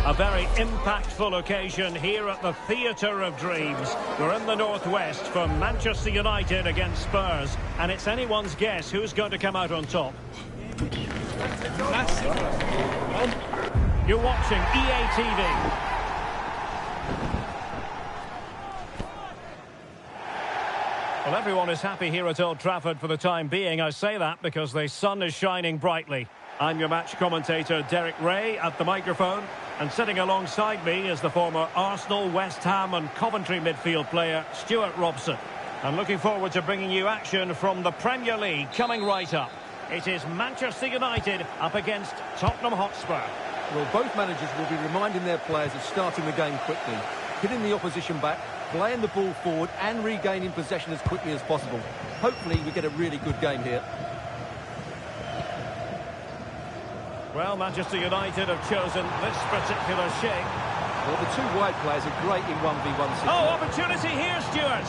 A very impactful occasion here at the Theatre of Dreams. We're in the northwest for Manchester United against Spurs, and it's anyone's guess who's going to come out on top. You're watching EA TV. Well, everyone is happy here at Old Trafford for the time being. I say that because the sun is shining brightly. I'm your match commentator, Derek Ray, at the microphone. And sitting alongside me is the former Arsenal, West Ham and Coventry midfield player, Stuart Robson. I'm looking forward to bringing you action from the Premier League coming right up. It is Manchester United up against Tottenham Hotspur. Well, both managers will be reminding their players of starting the game quickly, hitting the opposition back, playing the ball forward and regaining possession as quickly as possible. Hopefully we get a really good game here. Well, Manchester United have chosen this particular shape. Well, the two wide players are great in 1v1 situations. Oh, opportunity here, Stuart.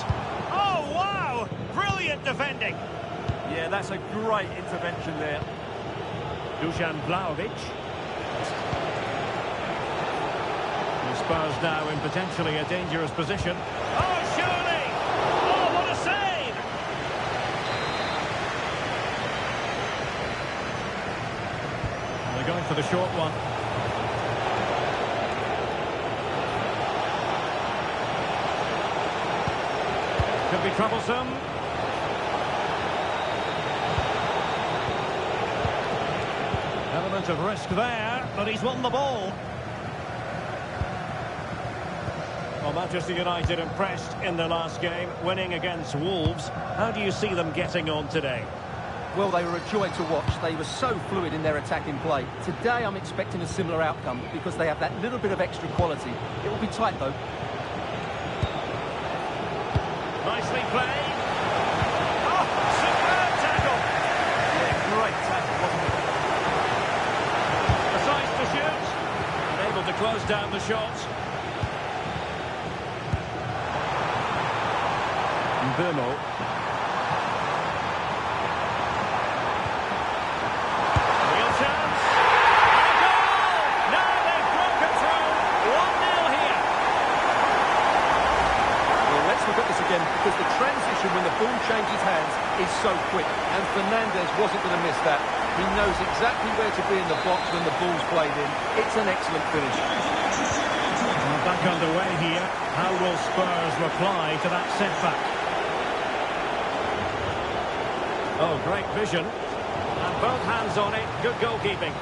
Oh, wow! Brilliant defending. Yeah, that's a great intervention there. Dusan Vlahovic. The Spurs now in potentially a dangerous position. Oh, surely! Oh, what a save! They're going for the short one. Could be troublesome. Element of risk there, but he's won the ball. Well, Manchester United impressed in their last game, winning against Wolves. How do you see them getting on today? Well, they were a joy to watch. They were so fluid in their attacking play. Today, I'm expecting a similar outcome because they have that little bit of extra quality. It will be tight, though. Nicely played. Oh, superb tackle. Yeah, great tackle, wasn't it? Decides to shoot. And able to close down the shot. Burmo. Real chance. And a goal! Now they've broken through. 1-0 here. Well, let's look at this again because the transition when the ball changes hands is so quick. And Fernandes wasn't going to miss that. He knows exactly where to be in the box when the ball's played in. It's an excellent finish. Well, back underway here. How will Spurs reply to that setback? Oh, great vision. And both hands on it. Good goalkeeping.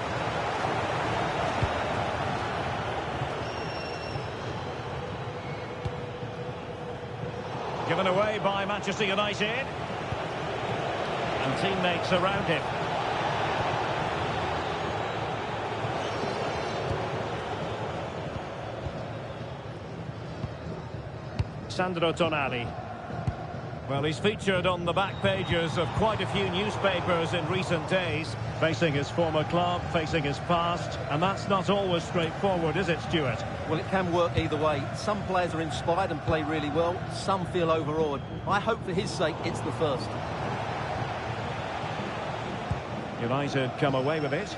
Given away by Manchester United. And teammates around him. Sandro Tonali. Well, he's featured on the back pages of quite a few newspapers in recent days, facing his former club, facing his past, and that's not always straightforward, is it, Stuart? Well, it can work either way. Some players are inspired and play really well. Some feel overawed. I hope for his sake it's the first. United come away with it.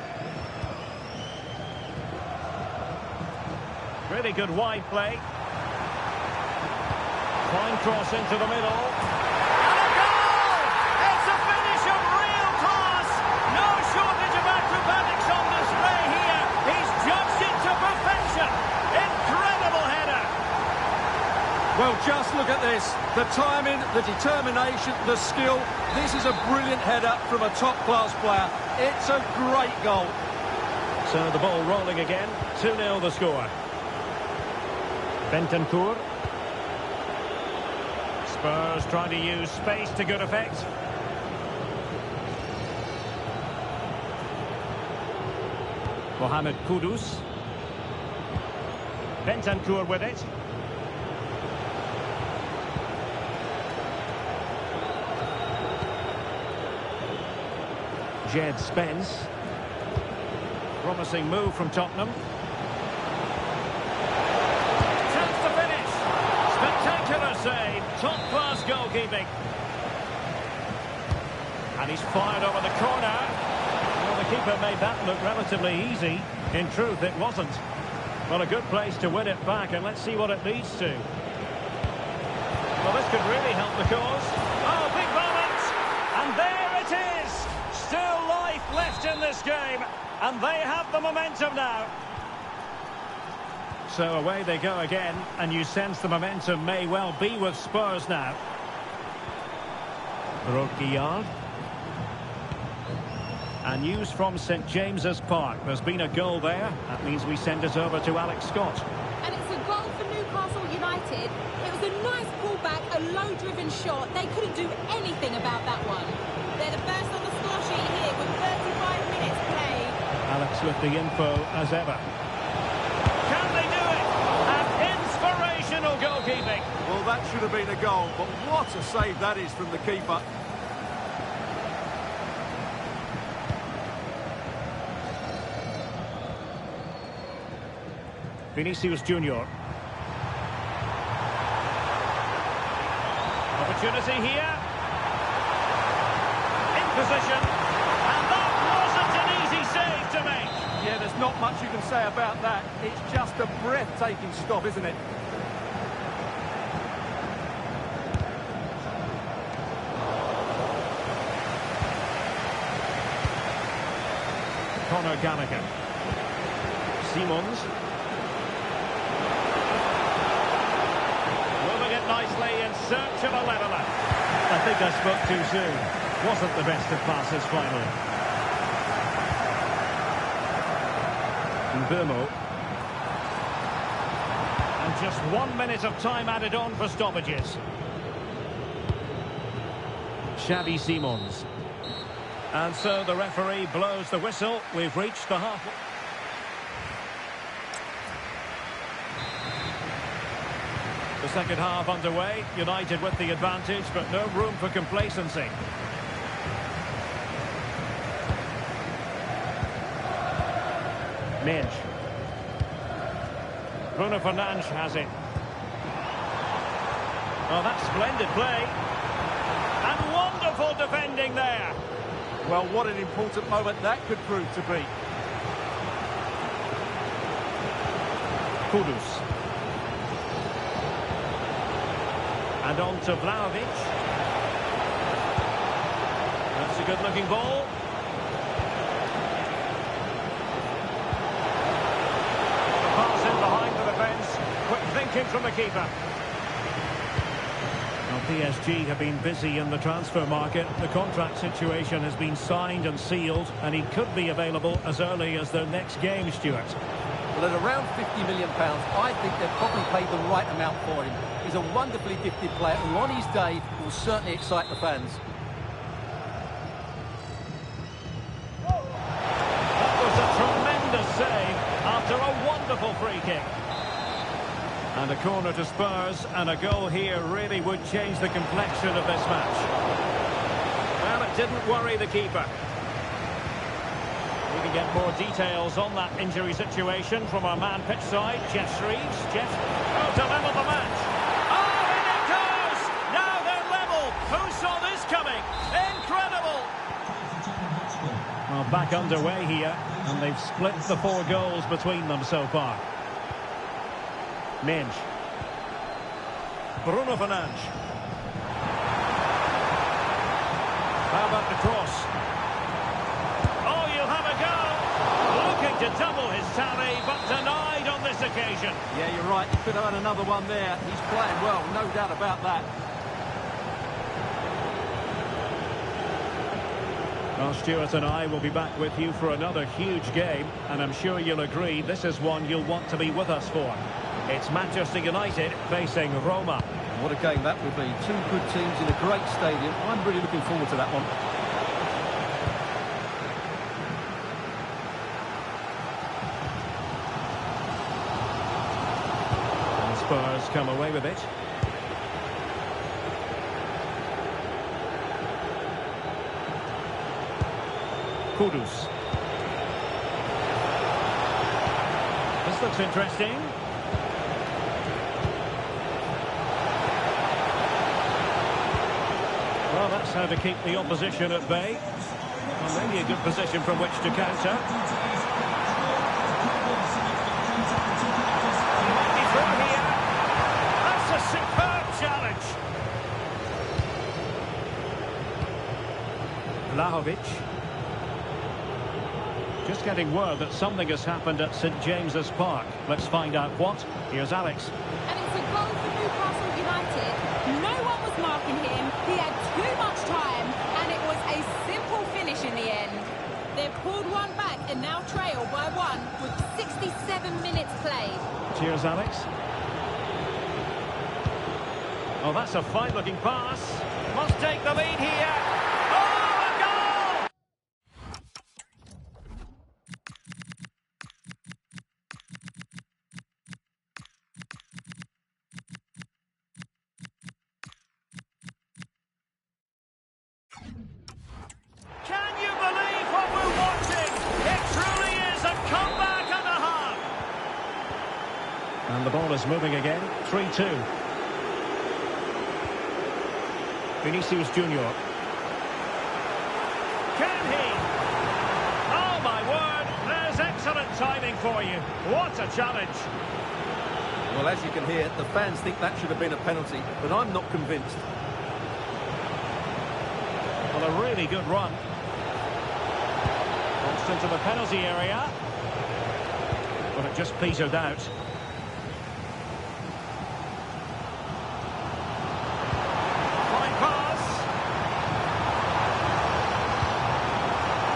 Really good wide play. Fine cross into the middle. And a goal! It's a finish of real class! No shortage of acrobatics on display here. He's judged it to perfection. Incredible header. Well, just look at this. The timing, the determination, the skill. This is a brilliant header from a top-class player. It's a great goal. So the ball rolling again. 2-0 the score. Bentancur. Spurs trying to use space to good effect. Mohamed Kudus. Bentancur with it. Jed Spence. Promising move from Tottenham. Chance to finish. Spectacular save. Top-class goalkeeping. And he's fired over the corner. Well, the keeper made that look relatively easy. In truth, it wasn't. Well, a good place to win it back, and let's see what it leads to. Well, this could really help the cause. Oh, big moment! And there it is! Still life left in this game, and they have the momentum now. So away they go again, and you sense the momentum may well be with Spurs now. Roquillard. And news from St James's Park. There's been a goal there. That means we send it over to Alex Scott. And it's a goal for Newcastle United. It was a nice pullback, a low-driven shot. They couldn't do anything about that one. They're the first on the score sheet here with 35 minutes played. Alex with the info as ever. Can they do it? An inspirational goalkeeping. Well, that should have been a goal, but what a save that is from the keeper. Vinicius Junior. Opportunity here. In position. And that wasn't an easy save to make. Yeah, there's not much you can say about that. It's just a breathtaking stop, isn't it? Conor Gallagher. Simons. Nicely in search of a leveller. I think I spoke too soon. Wasn't the best of passes finally. Burmo. And just 1 minute of time added on for stoppages. Xavi Simons. And so the referee blows the whistle. We've reached the half. The second half underway, United with the advantage, but no room for complacency. Minge. Bruno Fernandes has it. Oh, that's splendid play. And wonderful defending there. Well, what an important moment that could prove to be. Kudus. And on to Vlahovic. That's a good-looking ball. The pass in behind the defence. Quick thinking from the keeper. Now, PSG have been busy in the transfer market. The contract situation has been signed and sealed, and he could be available as early as their next game, Stuart. Well, at around £50 million, I think they've probably paid the right amount for him. He's a wonderfully gifted player who on his day will certainly excite the fans. That was a tremendous save after a wonderful free kick. And a corner to Spurs, and a goal here really would change the complexion of this match. Well, it didn't worry the keeper. We can get more details on that injury situation from our man pitch side, Jeff Shreves. Jeff, to level the match. Oh, in it goes! Now they're level. Who saw this coming? Incredible! Well, back underway here, and they've split the 4 goals between them so far. Minge. Bruno Fernandes. How about the cross? Oh, you'll have a go. Looking to double his tally, but denied on this occasion. Yeah, you're right. He could have had another one there. He's playing well, no doubt about that. Well, Stuart and I will be back with you for another huge game, and I'm sure you'll agree this is one you'll want to be with us for. It's Manchester United facing Roma. What a game that will be. 2 good teams in a great stadium. I'm really looking forward to that one. And Spurs come away with it. Kudus. This looks interesting. Well, that's how to keep the opposition at bay. Well, maybe a good position from which to counter. Ibrahimovic. Just getting word that something has happened at St James's Park. Let's find out what. Here's Alex. And it's a goal for Newcastle United. No one was marking him. He had too much time, and it was a simple finish in the end. They've pulled one back and now trail by one with 67 minutes played. Cheers, Alex. Oh, that's a fine-looking pass. Must take the lead here. Oh, a goal! Can you believe what we're watching? It truly is a comeback and a half. And the ball is moving again. 3-2. Vinicius Junior. Can he? Oh my word, there's excellent timing for you. What a challenge. Well, as you can hear, the fans think that should have been a penalty, but I'm not convinced. Well, a really good run. Crossed into the penalty area. But it just petered out. Fine pass.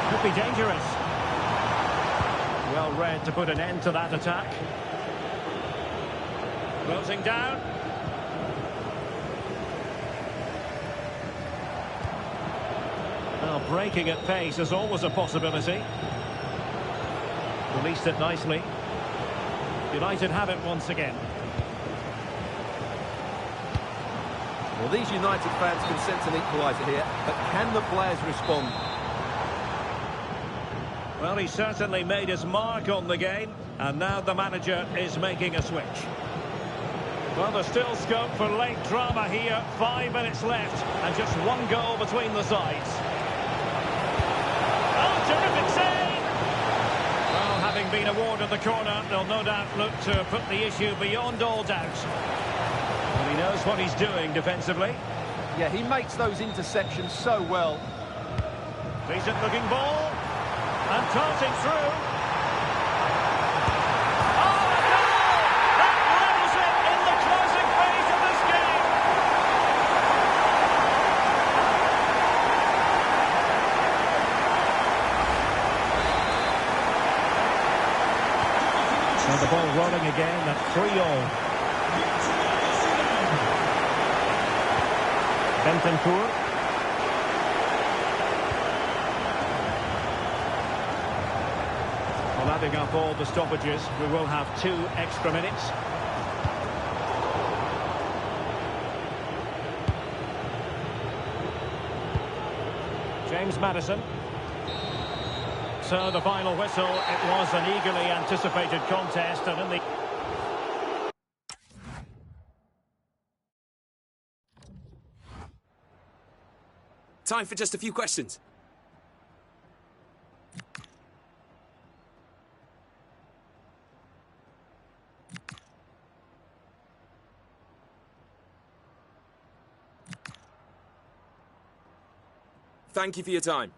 Could be dangerous. Well read to put an end to that attack. Closing down. Well, breaking at pace is always a possibility. Released it nicely. United have it once again. Well, these United fans can sense an equaliser here, but can the players respond? Well, he certainly made his mark on the game, and now the manager is making a switch. Well, there's still scope for late drama here. 5 minutes left, and just one goal between the sides. Oh, terrific save! Well, having been awarded the corner, they'll no doubt look to put the issue beyond all doubt. Well, he knows what he's doing defensively. Yeah, he makes those interceptions so well. Decent looking ball. And tossing through. Oh, a goal! That levels it in the closing phase of this game. So the ball rolling again at 3-all. Bentancur. Well, adding up all the stoppages, we will have 2 extra minutes. James Maddison. So the final whistle, it was an eagerly anticipated contest, and in the... Time for just a few questions. Thank you for your time.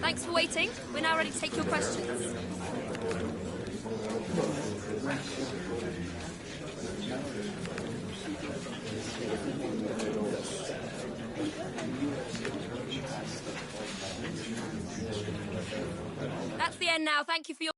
Thanks for waiting. We're now ready to take your questions. That's the end now. Thank you for your...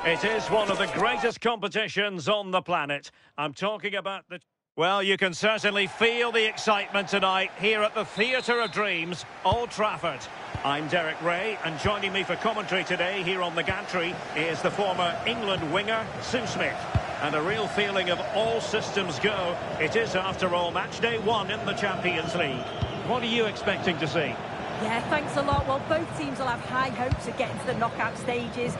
It is one of the greatest competitions on the planet. I'm talking about the... Well, you can certainly feel the excitement tonight here at the Theatre of Dreams, Old Trafford. I'm Derek Ray, and joining me for commentary today here on the gantry is the former England winger, Sue Smith. And a real feeling of all systems go. It is, after all, match day 1 in the Champions League. What are you expecting to see? Yeah, thanks a lot. Well, both teams will have high hopes of getting to the knockout stages.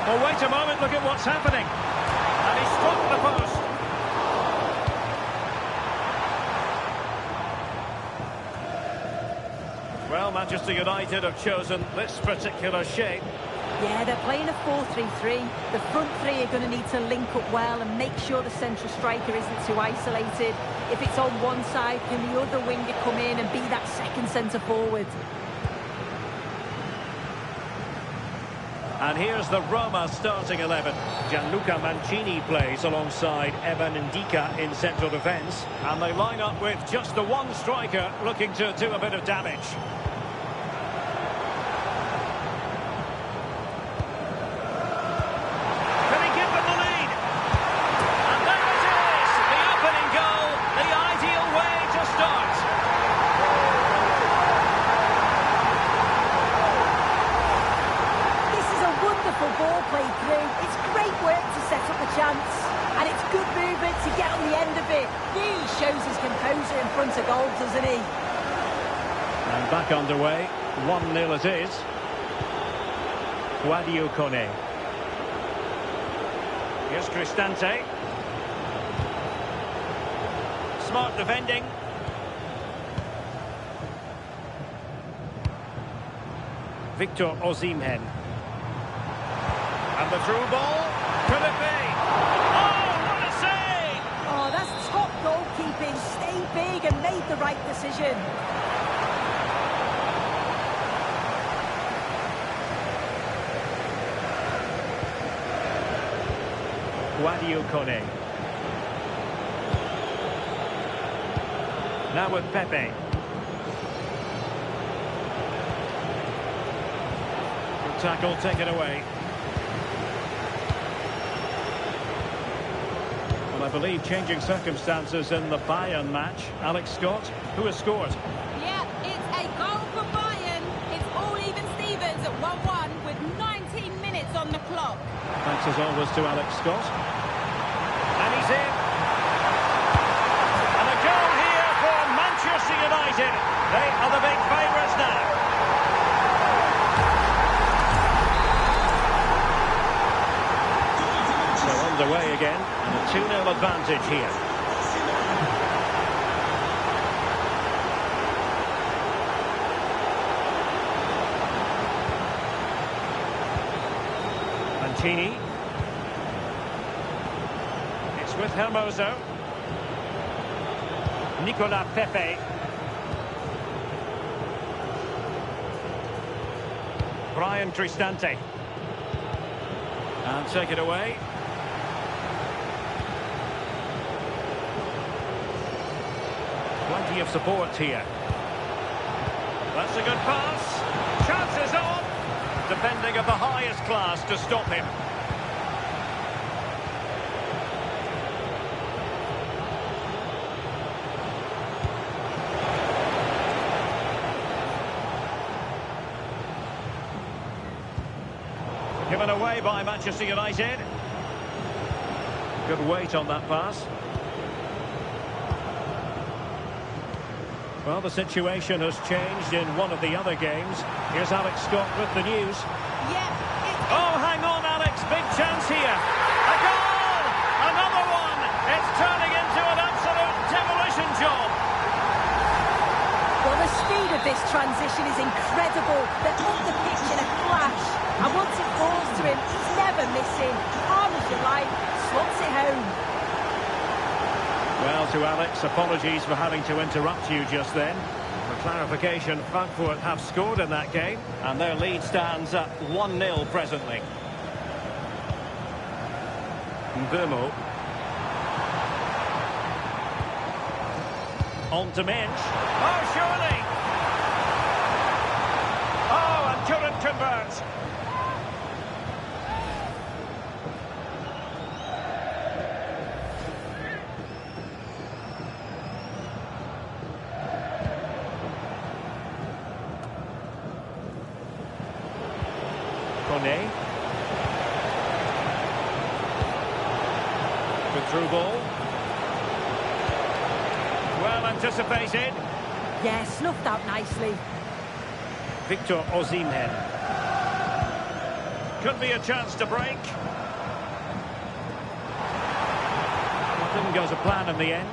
Oh, wait a moment, look at what's happening. And he struck the post. Well, Manchester United have chosen this particular shape. Yeah, they're playing a 4-3-3. The front three are going to need to link up well and make sure the central striker isn't too isolated. If it's on one side, can the other winger come in and be that second centre forward? And here's the Roma starting 11. Gianluca Mancini plays alongside Evan Ndika in central defence. And they line up with just the one striker looking to do a bit of damage. Can he give them the lead? And there it is! The opening goal, the ideal way to start. Wonderful ball played through. It's great work to set up a chance. And it's good movement to get on the end of it. Really shows his composure in front of goal, doesn't he? And back underway. 1-0 it is. Sadio Kone. Here's Cristante. Smart defending. Victor Osimhen. And the through ball, could it be? Oh, what a save! Oh, that's top goalkeeping. Stayed big and made the right decision. Sadio Kone. Now with Pepe. Good tackle taken away. I believe changing circumstances in the Bayern match. Alex Scott, who has scored? Yeah, it's a goal for Bayern. It's all even Stevens at 1-1 with 19 minutes on the clock. Thanks as always to Alex Scott. And he's in. And a goal here for Manchester United. They are the big favourites now. Underway again, and a 2-0 advantage here. Mancini. It's with Hermoso. Nicolas Pepe. Brian Cristante. And take it away. Plenty of support here. That's a good pass. Chances on. Defending of the highest class to stop him. Given away by Manchester United. Good weight on that pass. Well, the situation has changed in one of the other games. Here's Alex Scott with the news. Yeah, oh, hang on, Alex. Big chance here. A goal! Another one! It's turning into an absolute demolition job. Well, the speed of this transition is incredible. They're up the pitch in a flash. And once it falls to him, he's never missing. Calm as you like, slots it home. Well, to Alex, apologies for having to interrupt you just then. For clarification, Frankfurt have scored in that game, and their lead stands at 1-0 presently. Mbeumo. On to Minch. Oh, surely! Oh, and couldn't convert. Kone. Good through ball. Well anticipated. Yeah, snuffed out nicely. Victor Osimhen. Could be a chance to break. Didn't go to plan in the end.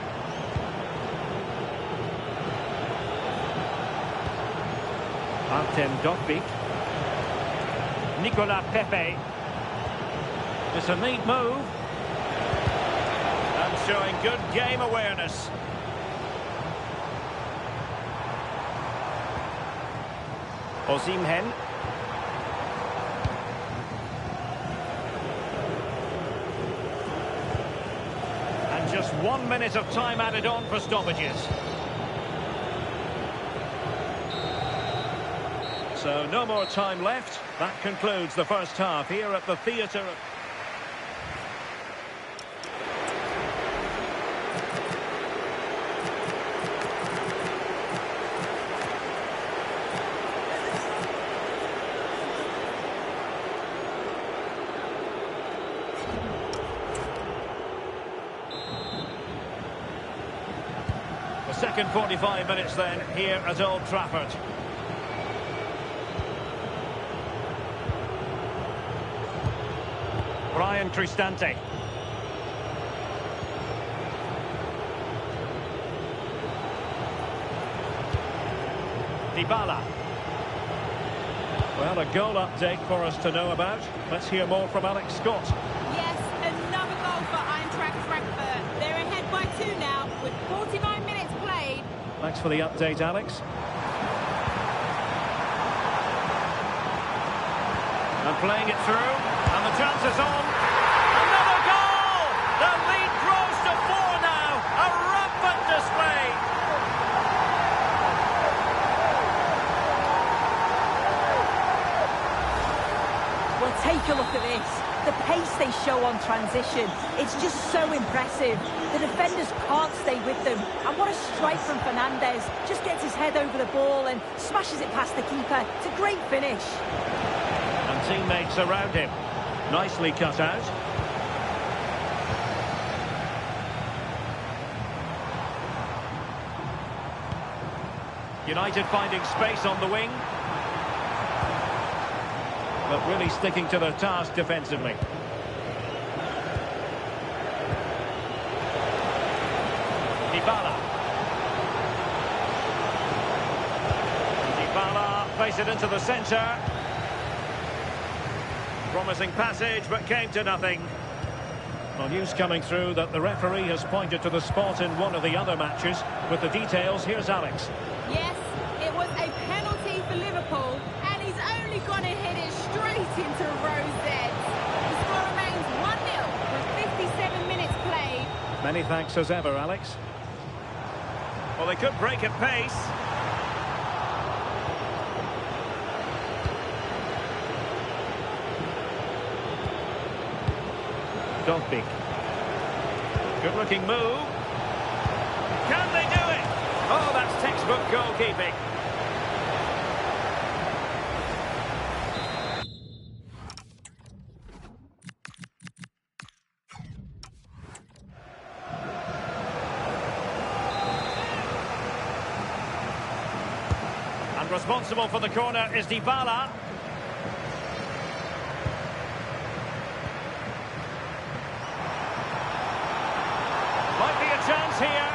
Artem Dovbyk. Nicolas Pepe. It's a neat move. And showing good game awareness. Osimhen. And just 1 minute of time added on for stoppages. So no more time left. That concludes the first half here at the theatre. The second 45 minutes then here at Old Trafford. Brian Cristante. Dybala. Well, a goal update for us to know about. Let's hear more from Alex Scott. Yes, another goal for Eintracht Frankfurt. They're ahead by 2 now with 49 minutes played. Thanks for the update, Alex. And playing it through, and the chance is on. Another goal! The lead grows to 4 now. A rampant display. Well, take a look at this. The pace they show on transition, it's just so impressive. The defenders can't stay with them. And what a strike from Fernandez. Just gets his head over the ball and smashes it past the keeper. It's a great finish. And teammates around him. Nicely cut out. United finding space on the wing. But really sticking to their task defensively. Dybala. Dybala plays it into the centre. Promising passage, but came to nothing. Well, news coming through that the referee has pointed to the spot in one of the other matches. With the details, here's Alex. Yes, it was a penalty for Liverpool, and he's only going to hit it straight into Rose Eds. The score remains 1-0 with 57 minutes played. Many thanks as ever, Alex. Well, they could break at pace. Dovbyk. Good looking move. Can they do it? Oh, that's textbook goalkeeping. And responsible for the corner is Dybala. Might be a chance here.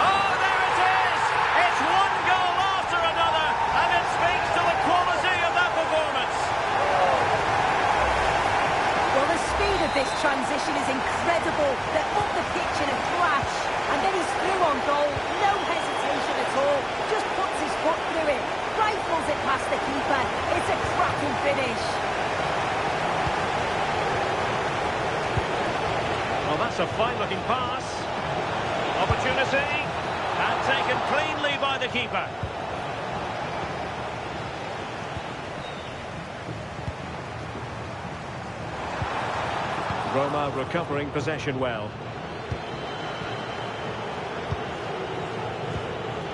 Oh, there it is! It's one goal after another, and it speaks to the quality of that performance. Well, the speed of this transition is incredible. They're up the pitch in a flash, and then he's through on goal. No hesitation at all. Just puts his foot through it. Rifles it past the keeper. It's a cracking finish. Well, that's a fine-looking pass. Opportunity, and taken cleanly by the keeper. Roma recovering possession well.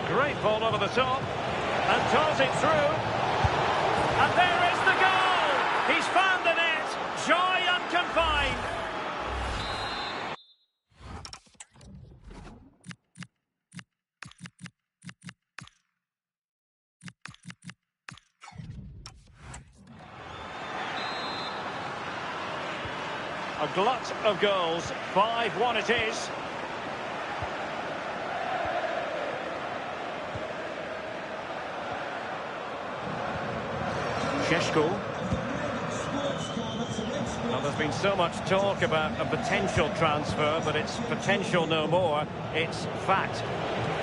Great ball over the top, and toss it through. And there is the goal! A glut of goals. 5-1 it is. Sheshko. Well, there's been so much talk about a potential transfer, but it's potential no more. It's fact.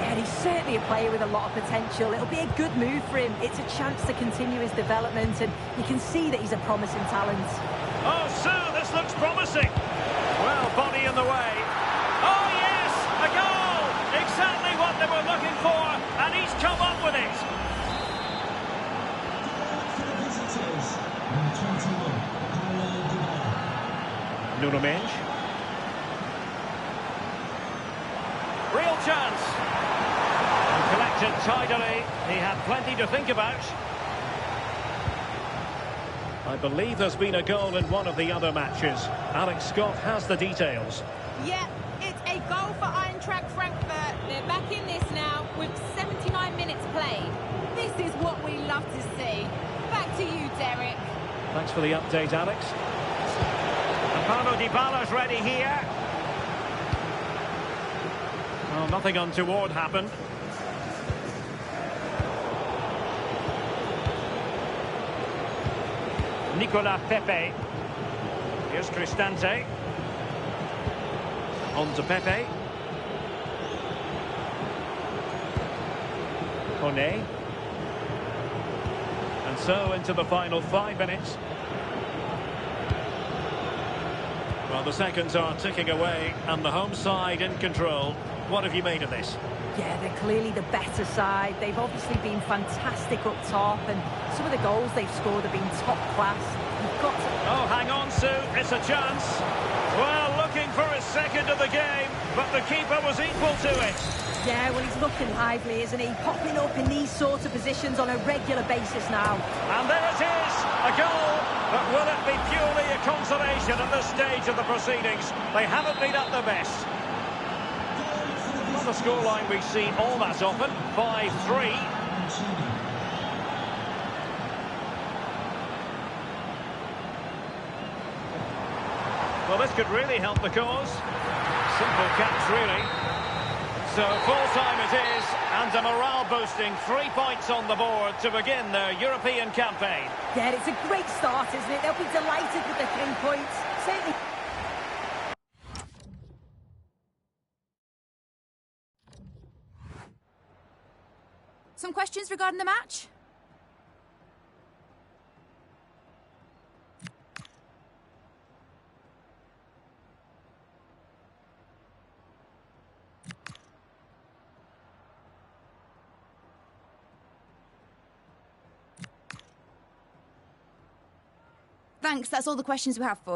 Yeah, he's certainly a player with a lot of potential. It'll be a good move for him. It's a chance to continue his development, and you can see that he's a promising talent. Oh, Sue, this looks promising. Well, body in the way. Oh, yes, a goal! Exactly what they were looking for, and he's come up with it. Nuno Mendes. Real chance. And collected tidily. He had plenty to think about. I believe there's been a goal in one of the other matches. Alex Scott has the details. Yeah, it's a goal for Eintracht Frankfurt. They're back in this now with 79 minutes played. This is what we love to see. Back to you, Derek. Thanks for the update, Alex. And Paulo Dybala's ready here. Well, nothing untoward happened. Nicolas Pepe. Here's Cristante. On to Pepe. Kone. And so into the final 5 minutes. Well, the seconds are ticking away and the home side in control. What have you made of this? Yeah, they're clearly the better side. They've obviously been fantastic up top, and some of the goals they've scored have been top class. You've got to... Oh, hang on, Sue. It's a chance. Well, looking for his second of the game, but the keeper was equal to it. Yeah, well, he's looking lively, isn't he? Popping up in these sort of positions on a regular basis now. And there it is, a goal. But will it be purely a consolation at this stage of the proceedings? They haven't been at their best. Not a scoreline we see all that often, 5-3. Well, this could really help the cause. Simple catch, really. So full-time it is, and a morale-boosting 3 points on the board to begin their European campaign. Yeah, it's a great start, isn't it? They'll be delighted with the 3 points. Certainly. Some questions regarding the match? Thanks, that's all the questions we have for.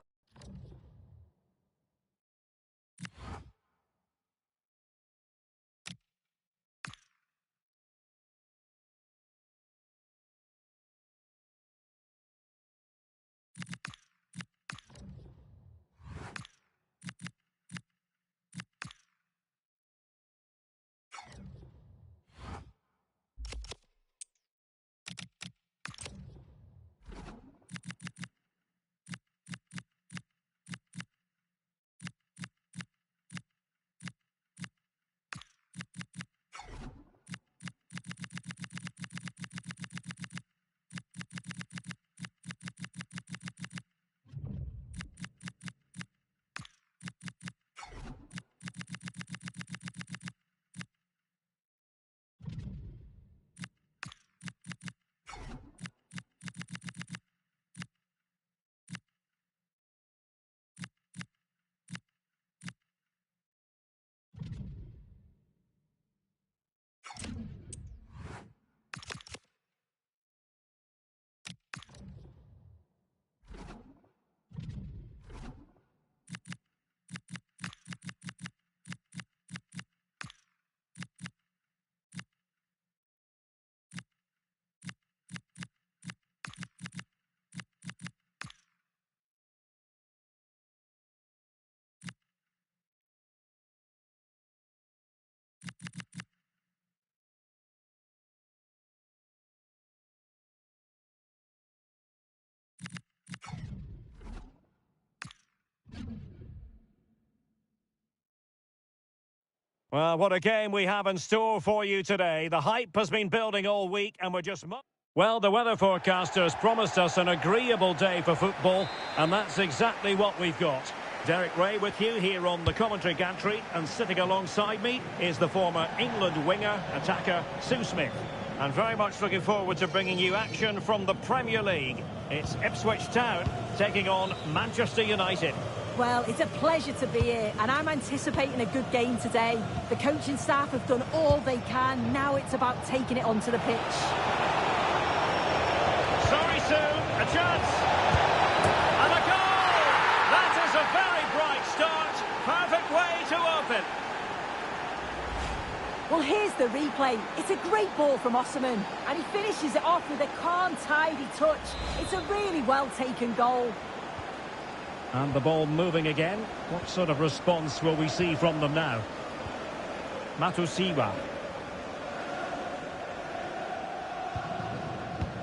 Well, what a game we have in store for you today. The hype has been building all week and we're just... Well, the weather forecasters promised us an agreeable day for football, and that's exactly what we've got. Derek Ray with you here on the commentary gantry, and sitting alongside me is the former England winger, attacker, Sue Smith. And very much looking forward to bringing you action from the Premier League. It's Ipswich Town taking on Manchester United. Well, it's a pleasure to be here, and I'm anticipating a good game today. The coaching staff have done all they can. Now it's about taking it onto the pitch. Sorry, Sue. A chance. And a goal! That is a very bright start. Perfect way to open. Well, here's the replay. It's a great ball from Osman, and he finishes it off with a calm, tidy touch. It's a really well-taken goal. And the ball moving again. What sort of response will we see from them now? Matusiwa.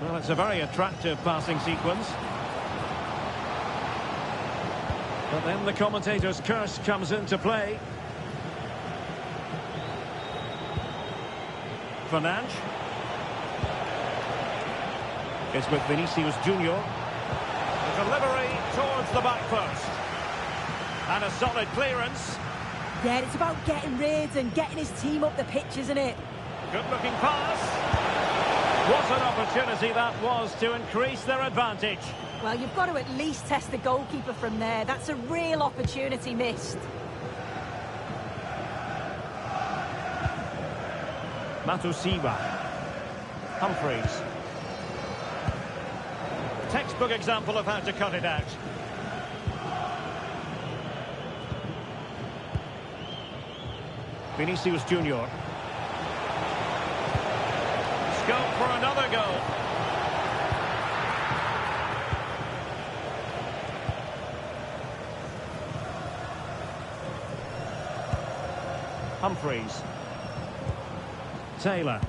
Well, it's a very attractive passing sequence. But then the commentator's curse comes into play. Fernandes. It's with Vinicius Junior. The delivery towards the back post. And a solid clearance. Yeah, it's about getting rid and getting his team up the pitch, isn't it? Good-looking pass. What an opportunity that was to increase their advantage. Well, you've got to at least test the goalkeeper from there. That's a real opportunity missed. Matusiwa. Humphreys. Textbook example of how to cut it out. Vinicius Junior. Scope for another goal. Humphreys. Taylor.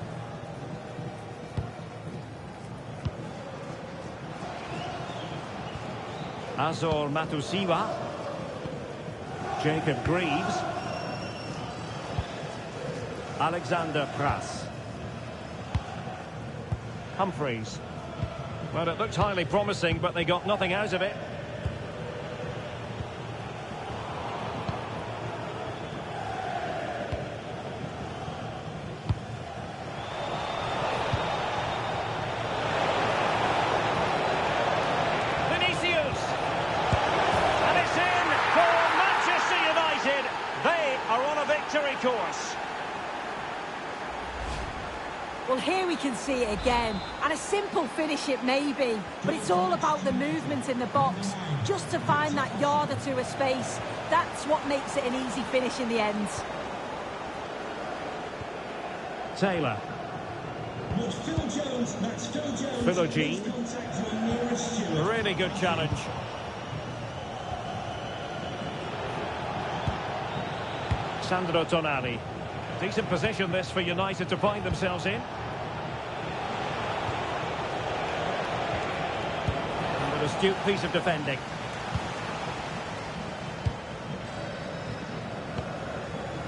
Azor Matusiwa. Jacob Greaves. Alexander Pras. Humphreys. Well, it looked highly promising, but they got nothing out of it. Vinicius! And it's in for Manchester United. They are on a victory course. Well, here we can see it again, and a simple finish it may be, but it's all about the movement in the box, just to find that yard or two of space. That's what makes it an easy finish in the end. Taylor. Philogene. Really good challenge. Sandro Tonali. Decent position this for United to find themselves in. And an astute piece of defending.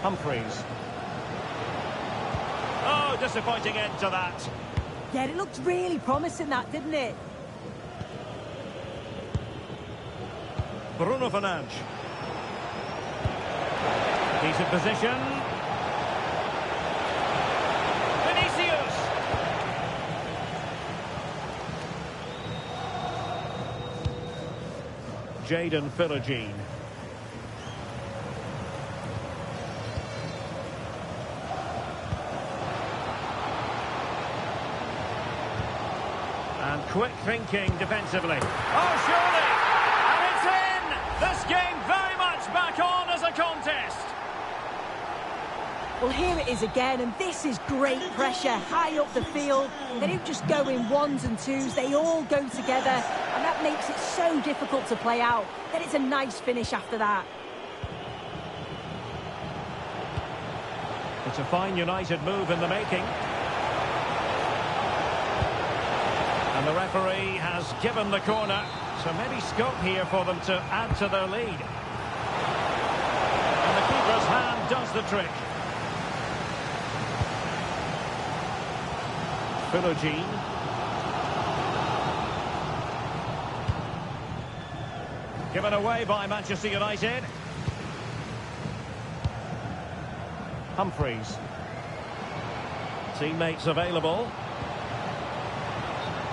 Humphreys. Oh, disappointing end to that. Yeah, it looked really promising, that, didn't it? Bruno Fernandes. Decent position. Vinicius. Jadon Philogene. And quick thinking defensively. Oh, surely! And it's in! This game very much back on as a contest. Well, here it is again, and this is great pressure, high up the field. They don't just go in ones and twos, they all go together, and that makes it so difficult to play out. Then it's a nice finish after that. It's a fine United move in the making. And the referee has given the corner, so maybe scope here for them to add to their lead. And the keeper's hand does the trick. Philogene. Given away by Manchester United. Humphreys. Teammates available.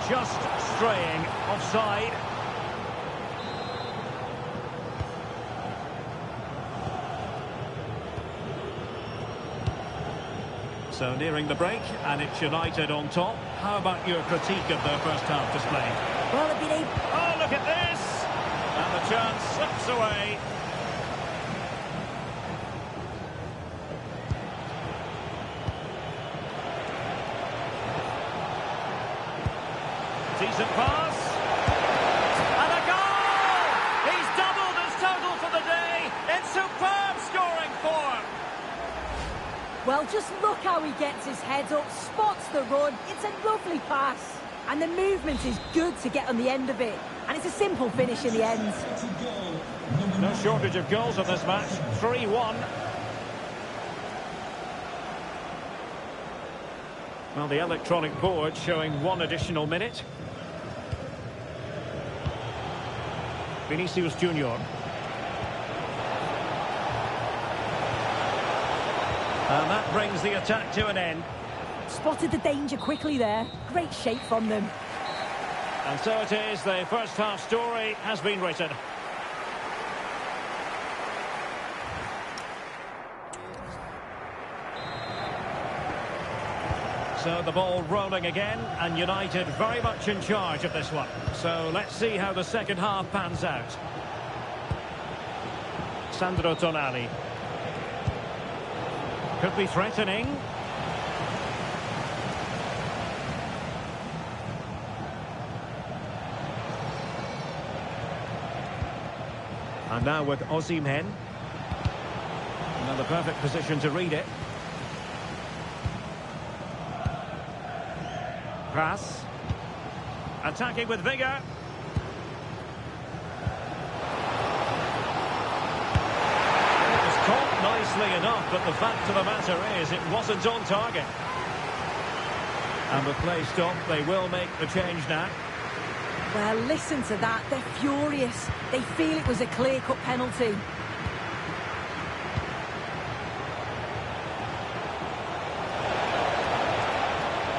Just straying offside. So nearing the break, and it's United on top. How about your critique of their first half display? Well, it'd be... Oh, look at this! And the chance slips away. Decent pass. And a goal! He's doubled his total for the day in superb scoring form. Well, just look how he gets his head up, spots the run. It's a lovely pass. And the movement is good to get on the end of it. And it's a simple finish in the end. No shortage of goals in this match. 3-1. Well, the electronic board showing 1 additional minute. Vinicius Junior. And that brings the attack to an end. Spotted the danger quickly there. Great shape from them. And so it is, the first half story has been written. So the ball rolling again, and United very much in charge of this one. So let's see how the second half pans out. Sandro Tonali. Could be threatening. And now with Osimhen. Another perfect position to read it. Pass. Attacking with vigour. It was caught nicely enough, but the fact of the matter is it wasn't on target. And with play stopped, they will make the change now. Well, listen to that. They're furious. They feel it was a clear-cut penalty.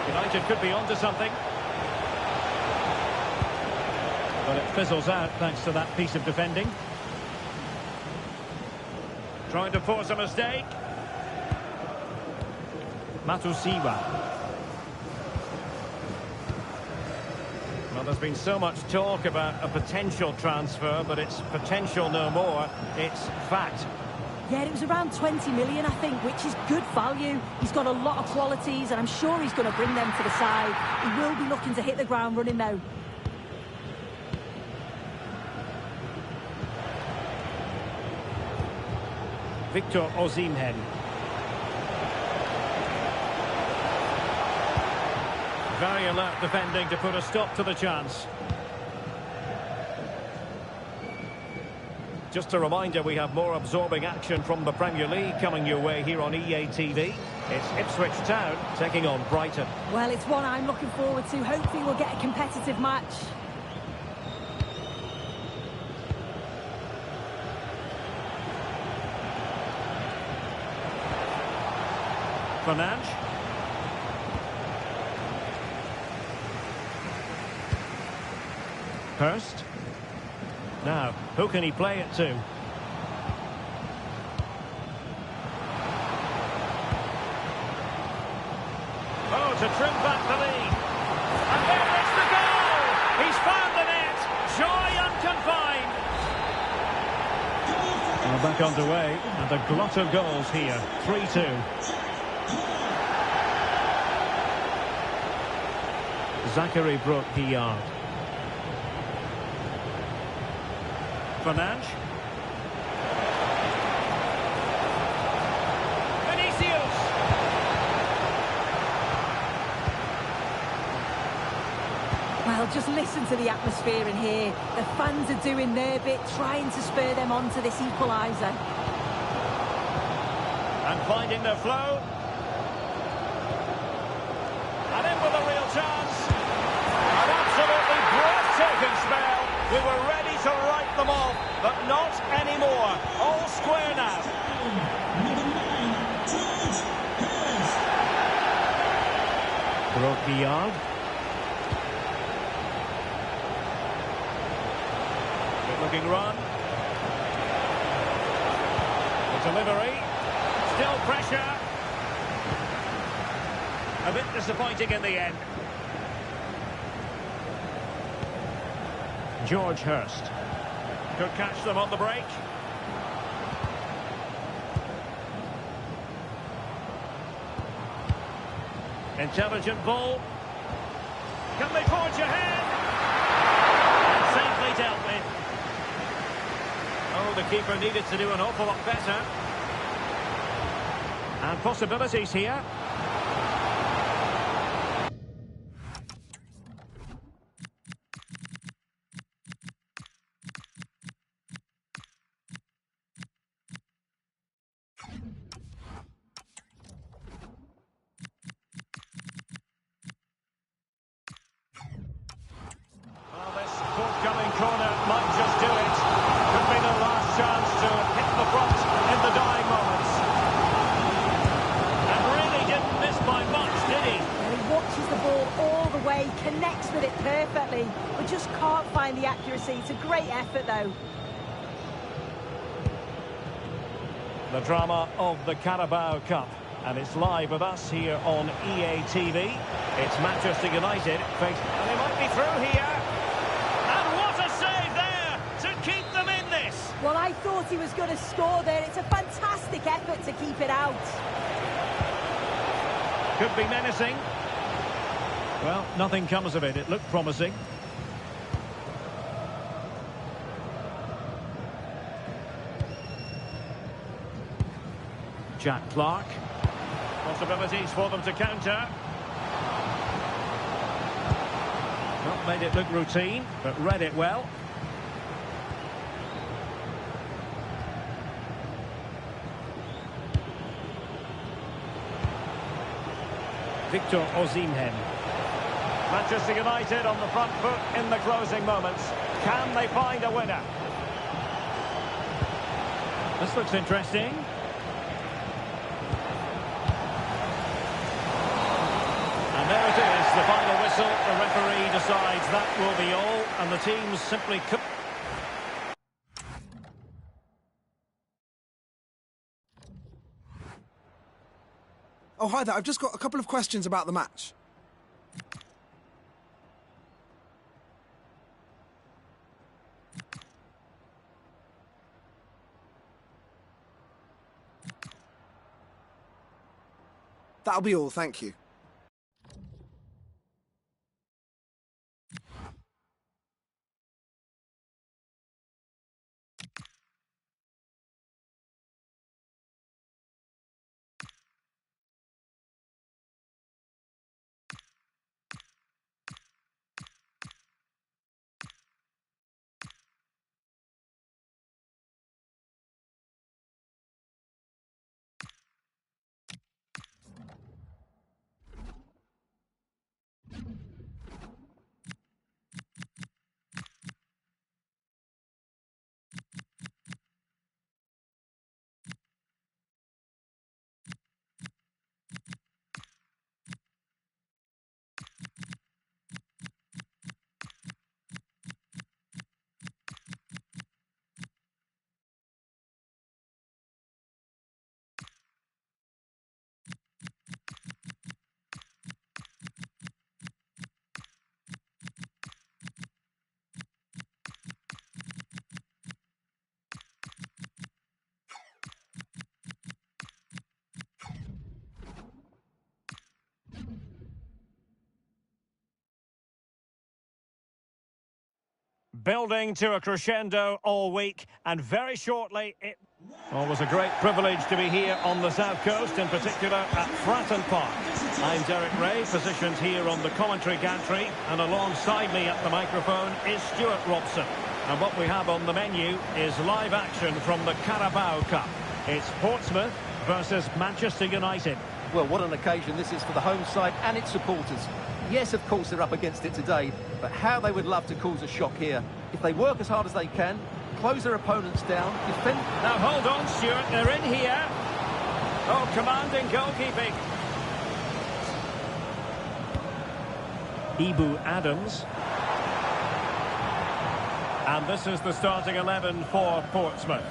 United could be onto something. But it fizzles out thanks to that piece of defending. Trying to force a mistake. Matusiwa. Well, there's been so much talk about a potential transfer, but it's potential no more. It's fact. Yeah, it was around 20 million, I think, which is good value. He's got a lot of qualities, and I'm sure he's going to bring them to the side. He will be looking to hit the ground running now. Victor Osimhen. Very alert defending to put a stop to the chance. Just a reminder, we have more absorbing action from the Premier League coming your way here on EA TV. It's Ipswich Town taking on Brighton. Well, it's one I'm looking forward to. Hopefully we'll get a competitive match. Fernandes. Hurst. Now, who can he play it to? Oh, to trim back the lead. And there is the goal! He's found the net! Joy unconfined! Well, back underway, and a glut of goals here. 3-2. Zachary Brook-Guillard. Fernandes. Vinicius. Well, just listen to the atmosphere in here. The fans are doing their bit, trying to spur them on to this equaliser. And finding the flow. And in with a real Roquillard. Good looking run. The delivery. Still pressure. A bit disappointing in the end. George Hurst. Could catch them on the break. Intelligent ball. Can they forge ahead? And safely dealt with. Oh, the keeper needed to do an awful lot better. And possibilities here. Forthcoming corner might just do it. Could be the last chance to hit the front in the dying moments. And really didn't miss by much, did he? And he watches the ball all the way, connects with it perfectly, but just can't find the accuracy. It's a great effort, though. The drama of the Carabao Cup. And it's live with us here on EA TV. It's Manchester United facing... And they might be through here. Well, I thought he was going to score there. It's a fantastic effort to keep it out. Could be menacing. Well, nothing comes of it. It looked promising. Jack Clark. Possibilities for them to counter. Not made it look routine, but read it well. Victor Osimhen. Manchester United on the front foot in the closing moments. Can they find a winner? This looks interesting. And there it is, the final whistle. The referee decides that will be all, and the teams simply could... Oh, hi there. I've just got a couple of questions about the match. That'll be all, thank you. Building to a crescendo all week, and very shortly it was a great privilege to be here on the South Coast, in particular at Fratton Park. I'm Derek Ray, positioned here on the commentary gantry, and alongside me at the microphone is Stuart Robson. And what we have on the menu is live action from the Carabao Cup. It's Portsmouth versus Manchester United. Well, what an occasion this is for the home side and its supporters. Yes, of course, they're up against it today, but how they would love to cause a shock here. If they work as hard as they can, close their opponents down, defend... Now, hold on, Stuart, they're in here. Oh, commanding goalkeeping. Ibu Adams. And this is the starting 11 for Portsmouth.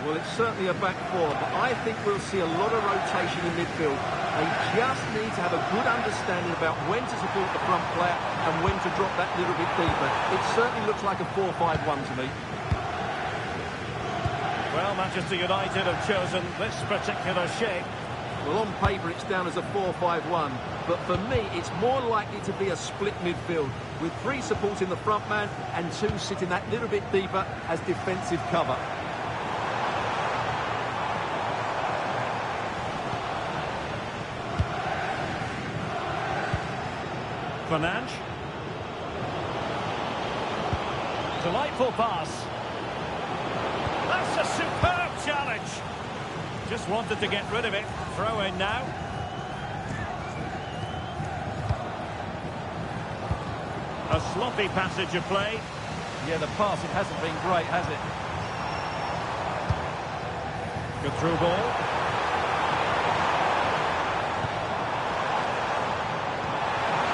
Well, it's certainly a back four, but I think we'll see a lot of rotation in midfield. They just need to have a good understanding about when to support the front player and when to drop that little bit deeper. It certainly looks like a 4-5-1 to me. Well, Manchester United have chosen this particular shape. Well, on paper it's down as a 4-5-1, but for me it's more likely to be a split midfield, with 3 supporting the front man and 2 sitting that little bit deeper as defensive cover. Fernandes. Delightful pass. That's a superb challenge. Just wanted to get rid of it. Throw in now. A sloppy passage of play. Yeah, the pass, it hasn't been great, has it? Good through ball.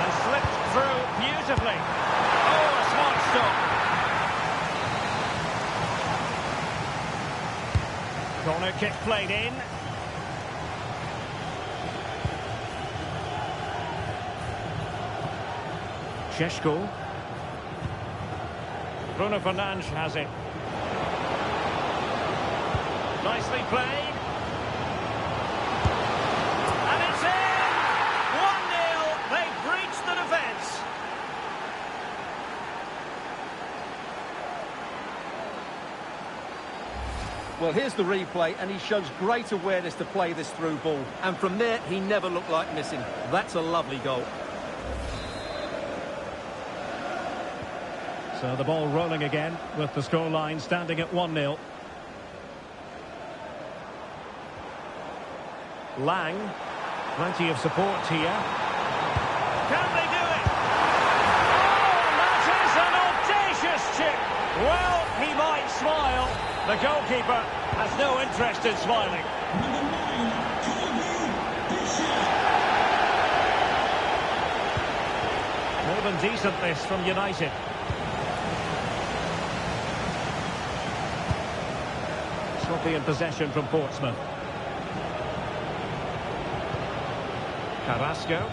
And slipped through beautifully. Oh, a smart stop. Corner kick played in. Šeško. Bruno Fernandes has it. Nicely played. And it's in! 1-0. They breached the defence. Well, here's the replay, and he shows great awareness to play this through ball. And from there, he never looked like missing. That's a lovely goal. So the ball rolling again with the scoreline standing at 1-0. Lang, plenty of support here. Can they do it? Oh, that is an audacious chip. Well, he might smile. The goalkeeper has no interest in smiling. More than decent this from United. Sloppy in possession from Portsmouth. Carrasco.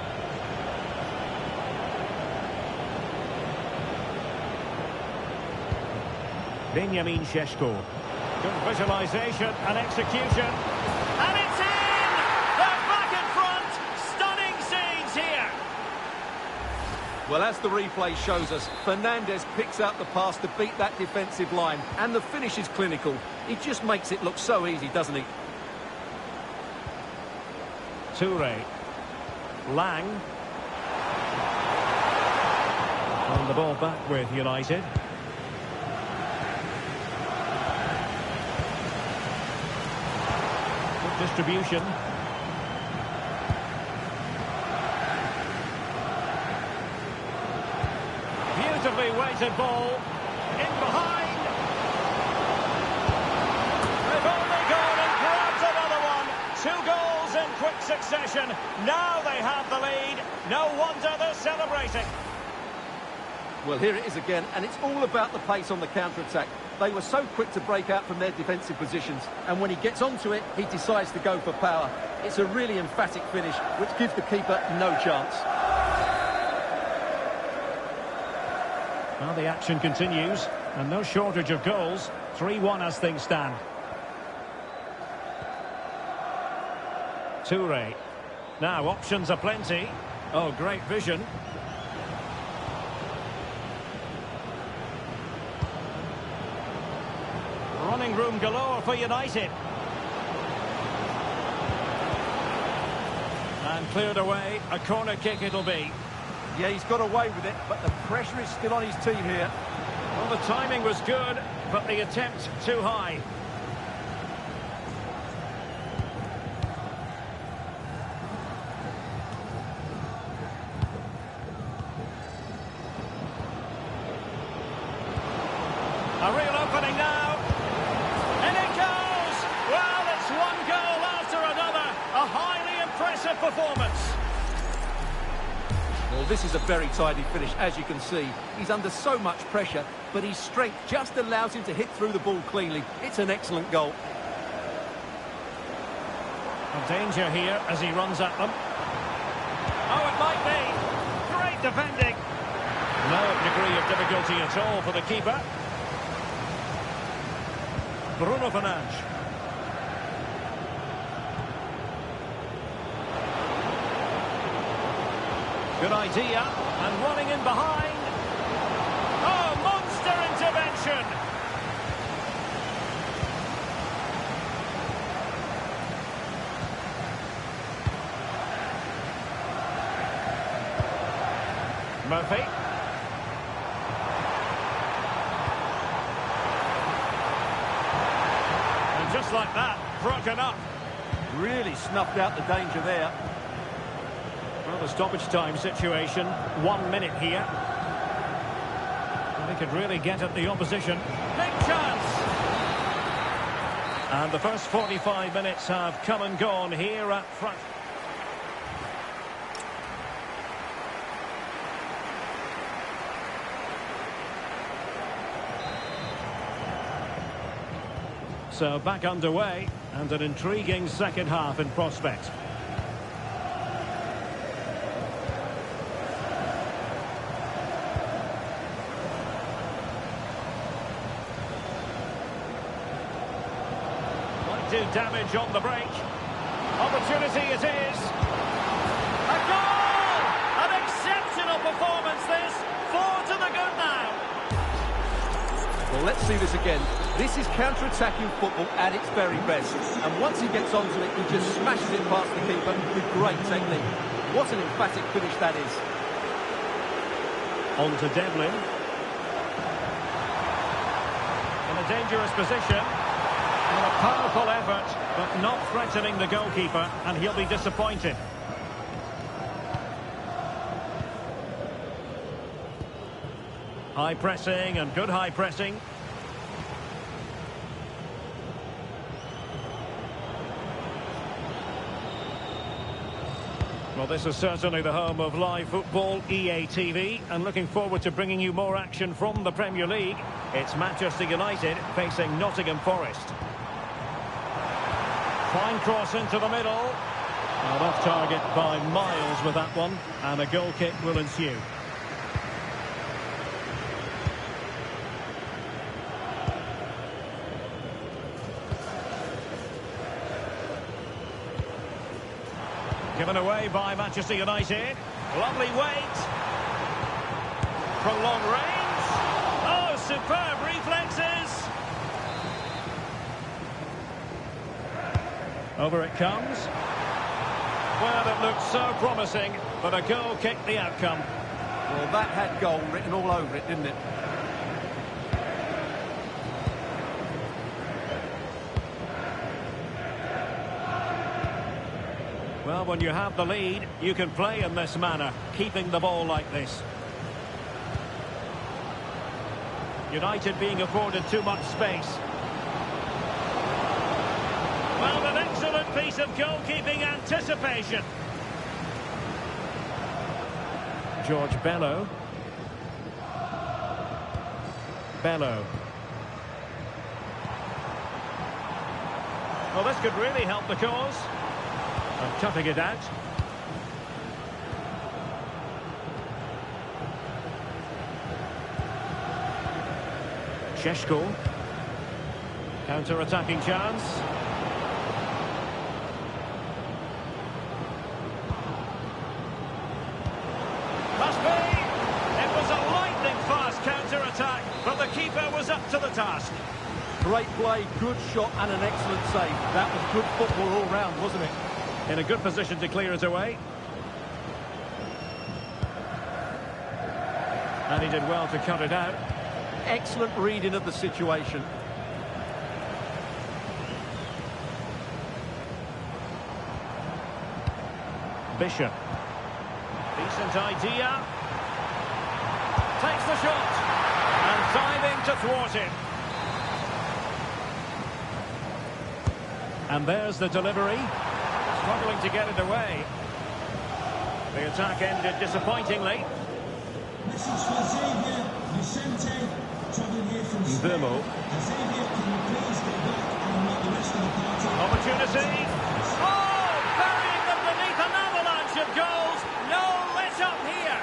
Benjamin Šeško. Good visualisation and execution. And it's in! They're back in front! Stunning scenes here! Well, as the replay shows us, Fernandes picks out the pass to beat that defensive line. And the finish is clinical. He just makes it look so easy, doesn't he? Toure. Lang. On the ball back with United. Good distribution. Beautifully weighted ball. In behind. They've only gone and grabbed another one. 2 goals in quick succession. Now they have the lead. No wonder they're celebrating. Well, here it is again, and it's all about the pace on the counter-attack. They were so quick to break out from their defensive positions, and when he gets onto it, he decides to go for power. It's a really emphatic finish, which gives the keeper no chance. Well, the action continues, and no shortage of goals. 3-1 as things stand. Toure. Now, options are plenty. Oh, great vision. Running room galore for United. And cleared away. A corner kick it'll be. Yeah, he's got away with it, but the pressure is still on his team here. Well, the timing was good, but the attempt too high. A real opening now. And it goes! Well, it's 1 goal after another. A highly impressive performance. Well, this is a very tidy finish, as you can see. He's under so much pressure, but his strength just allows him to hit through the ball cleanly. It's an excellent goal. A danger here as he runs at them. Oh, it might be. Great defending. No degree of difficulty at all for the keeper. Bruno Fernandes. Good idea, and running in behind. Oh, monster intervention! Murphy. And just like that, broken up. Really snuffed out the danger there. Well, the stoppage time situation, 1 minute here. They could really get at the opposition. Big chance! And the first 45 minutes have come and gone here at front. So back underway, and an intriguing second half in prospect. Do damage on the break. Opportunity it is. A goal! An exceptional performance this. 4 to the good now. Well, let's see this again. This is counter-attacking football at its very best. And once he gets onto it, he just smashes it past the keeper with great technique. What an emphatic finish that is. On to Devlin. In a dangerous position. And a powerful effort, but not threatening the goalkeeper, and he'll be disappointed. High pressing and good high pressing. Well, this is certainly the home of live football, EA TV, and looking forward to bringing you more action from the Premier League. It's Manchester United facing Nottingham Forest. Fine cross into the middle. Well, off target by miles with that one, and a goal kick will ensue. Given away by Manchester United. Lovely weight. From long range. Oh, superb reflexes. Over it comes. Well, it looked so promising, but a goal kicked the outcome. Well, that had goal written all over it, didn't it? Well, when you have the lead, you can play in this manner, keeping the ball like this. United being afforded too much space. Well, an excellent piece of goalkeeping anticipation. George Bello. Bello. Well, this could really help the cause. And cutting it out. Šeško. Counter-attacking chance. Must be. It was a lightning-fast counter-attack, but the keeper was up to the task. Great play, good shot and an excellent save. That was good football all round, wasn't it? In a good position to clear it away. And he did well to cut it out. Excellent reading of the situation. Bishop. Decent idea. Takes the shot. And diving to thwart it. And there's the delivery. Struggling to get it away. The The attack ended disappointingly. Message for Xavier Vicente, travelling here from Spain. Vermo. Xavier, can you please get back and meet the rest of the party? Opportunity. Oh, burying them beneath an avalanche of goals. No let up here.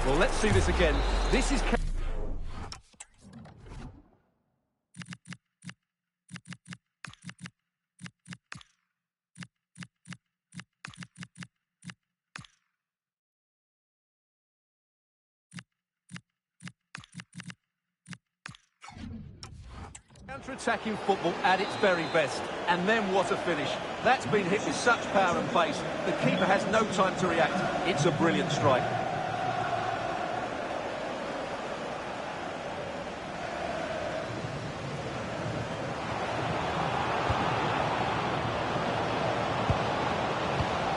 Well, let's see this again. This is... Counter-attacking football at its very best. And then what a finish. That's been hit with such power and pace. The keeper has no time to react. It's a brilliant strike.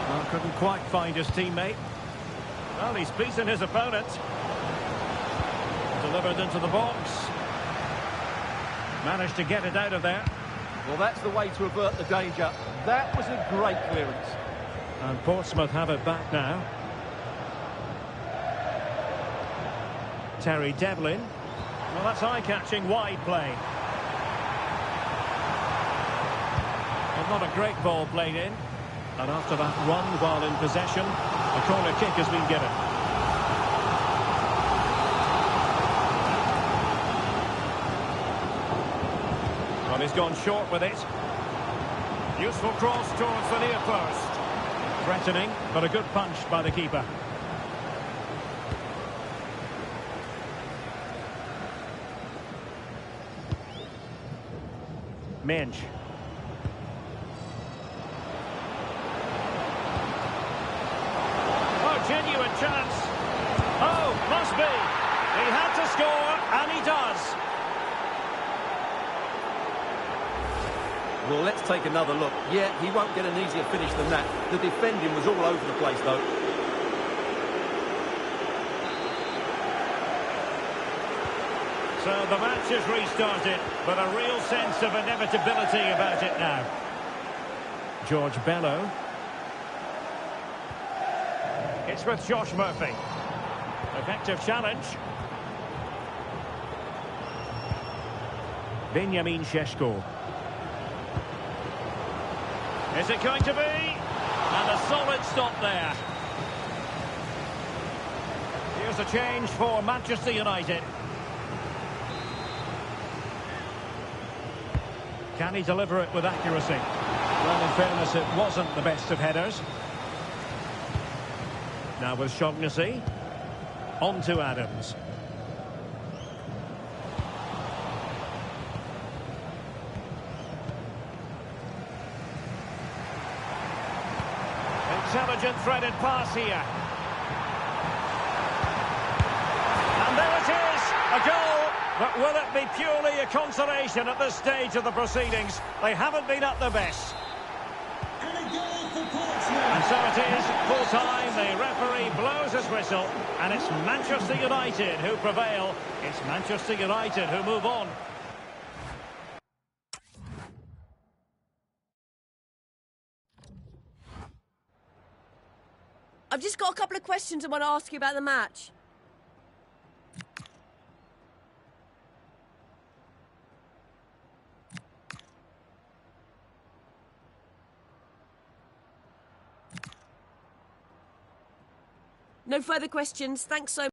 Well, couldn't quite find his teammate. Well, he's beaten his opponent. Delivered into the box. Managed to get it out of there. Well, that's the way to avert the danger. That was a great clearance. And Portsmouth have it back now. Terry Devlin. Well, that's eye-catching wide play. Well, not a great ball played in. And after that run while in possession, a corner kick has been given. Well, he's gone short with it. Useful cross towards the near post. Threatening, but a good punch by the keeper. Minge. Oh, genuine chance. Oh, must be. He had to score, and he does. Well, let's take another look. Yeah, he won't get an easier finish than that. The defending was all over the place, though. So the match is restarted, but a real sense of inevitability about it now. George Bello. It's with Josh Murphy. Effective challenge. Benjamin Šeško. Is it going to be? And a solid stop there. Here's a change for Manchester United. Can he deliver it with accuracy? Well, in fairness, it wasn't the best of headers. Now with Shaughnessy. On to Adams. Intelligent threaded pass here. And there it is, a goal. But will it be purely a consolation at this stage of the proceedings? They haven't been at their best. And a goal for Portsmouth. And so it is, full time, the referee blows his whistle, and it's Manchester United who prevail. It's Manchester United who move on. I've just got a couple of questions I want to ask you about the match. No further questions. Thanks so much.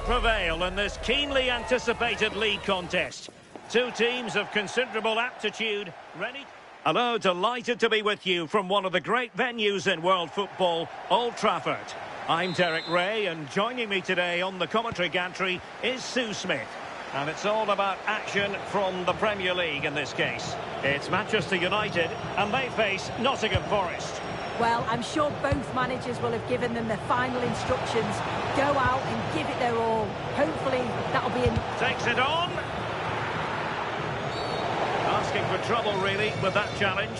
prevail in this keenly anticipated league contest. Two teams of considerable aptitude, ready... Hello, delighted to be with you from one of the great venues in world football, Old Trafford. I'm Derek Ray, and joining me today on the commentary gantry is Sue Smith. And it's all about action from the Premier League in this case. It's Manchester United, and they face Nottingham Forest. Well, I'm sure both managers will have given them their final instructions. Go out and give it their all. Hopefully, that'll be enough. Takes it on. Asking for trouble, really, with that challenge.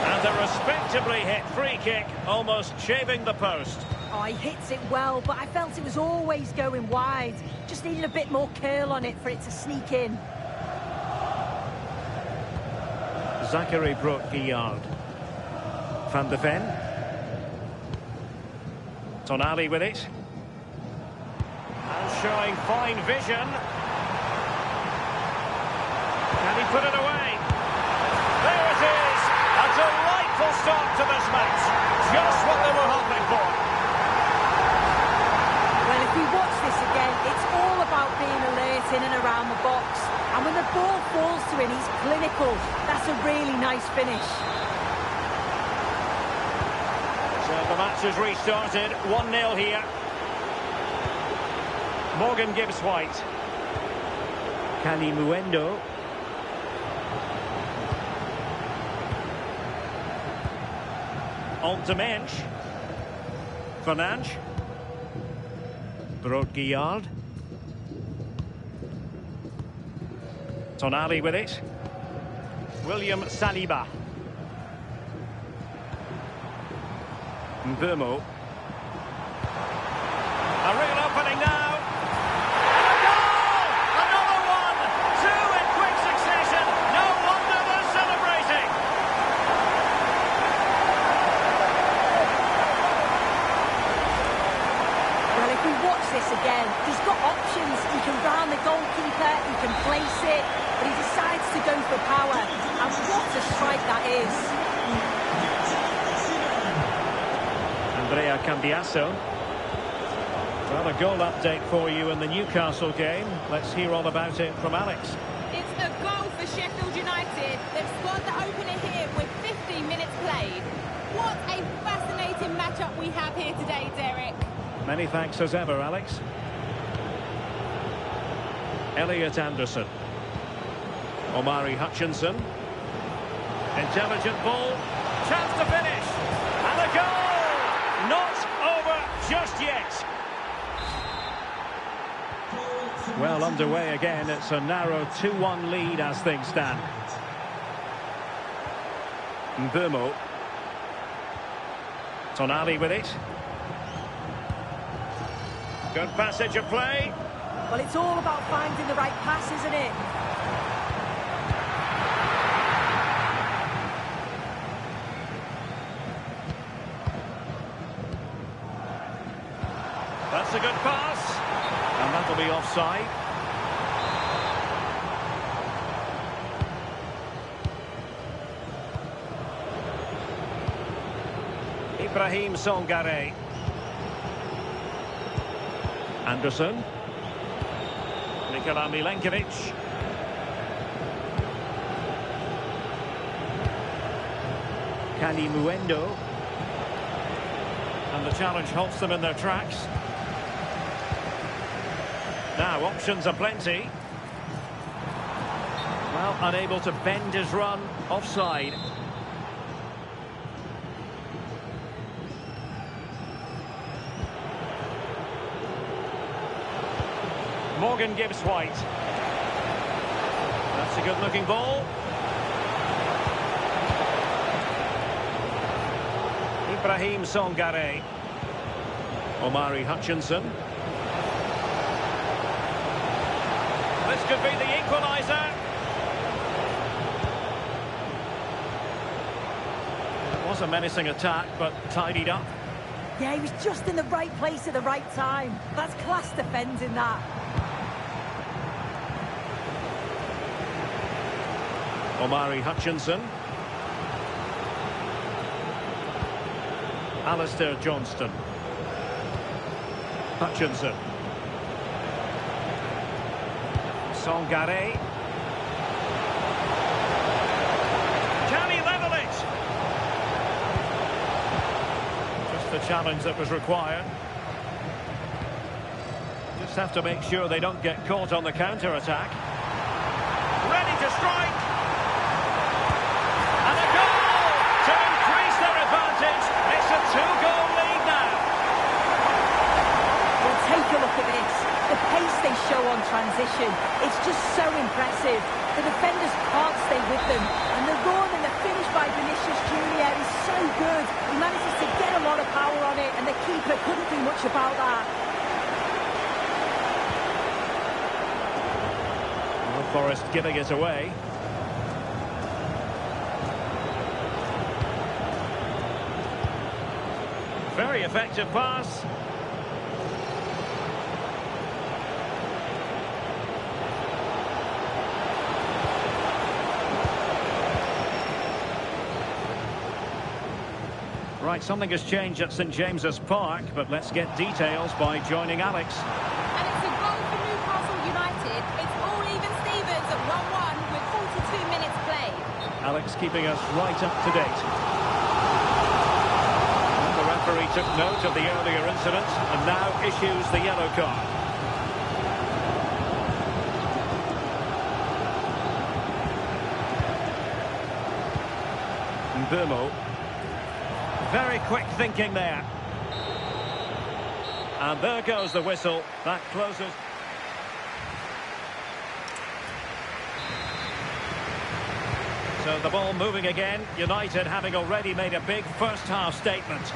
And a respectably hit free kick, almost shaving the post. Oh, he hits it well, but I felt it was always going wide. Just needed a bit more curl on it for it to sneak in. Zachary Brook-Guillard. Van de Ven. Tonali with it. And showing fine vision. Can he put it away? There it is! A delightful start to this match. Just what they were hoping for. Well, if we watch this again, it's all about being alert in and around the box. And when the ball falls to him, he's clinical. That's a really nice finish. So the match has restarted. 1-0 here. Morgan Gibbs-White. Kali Muendo. On to Mensch. Fernandes. Brood-Guillard. Tonali with it. William Saliba. Mbeumo. A real opening now. And a goal! Another one! Two in quick succession. No wonder they're celebrating. Well, if we watch this again, he's got options. He can round the goalkeeper, he can place it, but he decides to go for power. And what a strike that is. Andrea Cambiasso. Well, a goal update for you in the Newcastle game. Let's hear all about it from Alex. It's a goal for Sheffield United. They've scored the opener here with 15 minutes played. What a fascinating matchup we have here today, Derek. Many thanks as ever, Alex. Elliot Anderson. Omari Hutchinson. Intelligent ball. Chance to finish. And a goal! Not over just yet. Well, underway again. It's a narrow 2-1 lead as things stand. Mbeumo. Tonali with it. Good passage of play. Well, it's all about finding the right pass, isn't it? That's a good pass. And that'll be offside. Ibrahim Songare. Anderson. Nikola Milenkovic. Kali Muendo. And the challenge halts them in their tracks. Now, options are plenty. Well, unable to bend his run. Offside. Morgan Gibbs-White. That's a good-looking ball. Ibrahim Songare. Omari Hutchinson. This could be the equaliser. It was a menacing attack, but tidied up. Yeah, he was just in the right place at the right time. That's class defending, that. Omari Hutchinson. Alistair Johnston. Hutchinson. Songare. Can he level it? Just the challenge that was required. Just have to make sure they don't get caught on the counter-attack. Ready to strike. And a goal to increase their advantage. It's a 2-goal lead now. Well, take a look at this. The pace they show on transition, it's just so impressive. The defenders can't stay with them. And the run and the finish by Vinicius Junior is so good. He manages to get a lot of power on it, and the keeper couldn't do much about that. Well, Forest giving it away. Very effective pass. Right, something has changed at St James's Park, but let's get details by joining Alex. And it's a goal for Newcastle United. It's all even Stevens at 1-1 with 42 minutes played. Alex keeping us right up to date. And the referee took note of the earlier incident and now issues the yellow card. Mbeumo. Very quick thinking there. And there goes the whistle. That closes. So the ball moving again. United having already made a big first half statement.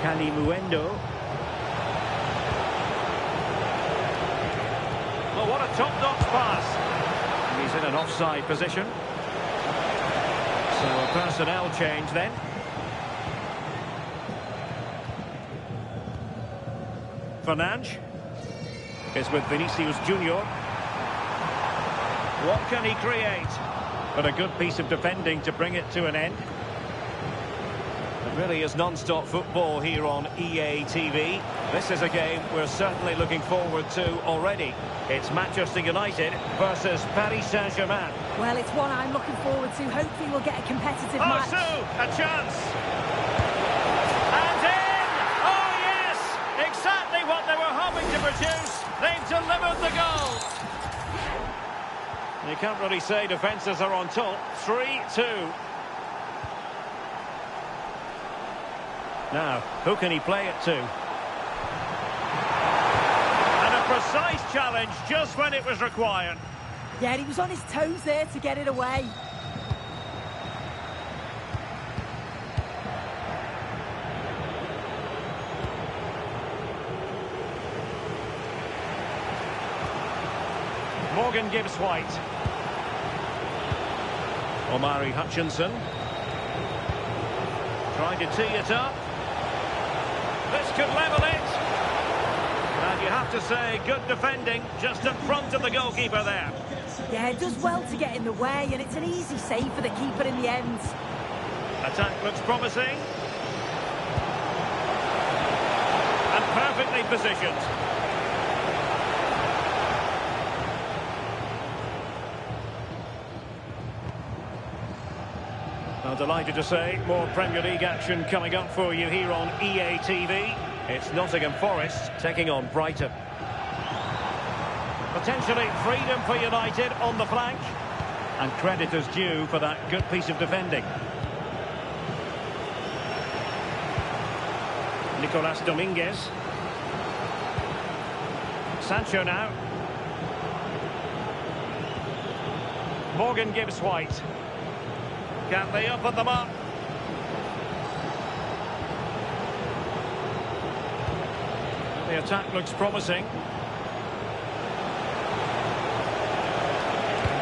Kalimuendo. Oh, what a top-notch pass. And he's in an offside position. So a personnel change then. Fernandes is with Vinicius Junior. What can he create? But a good piece of defending to bring it to an end. It really is non-stop football here on EA TV. This is a game we're certainly looking forward to already. It's Manchester United versus Paris Saint-Germain. Well, it's one I'm looking forward to. Hopefully we'll get a competitive match. A chance. And in! Oh, yes! Exactly what they were hoping to produce. They've delivered the goal. You can't really say defences are on top. 3-2. Now, who can he play it to? And a precise challenge just when it was required. Yeah, he was on his toes there to get it away. Morgan Gibbs White. Omari Hutchinson. Trying to tee it up. This could level it. And you have to say, good defending just in front of the goalkeeper there. Yeah, it does well to get in the way, and it's an easy save for the keeper in the end. Attack looks promising. And perfectly positioned. I'm delighted to say more Premier League action coming up for you here on EA TV. It's Nottingham Forest taking on Brighton. Potentially freedom for United on the flank. And credit is due for that good piece of defending. Nicolas Dominguez. Sancho now. Morgan Gibbs White. Can they open them up? The attack looks promising.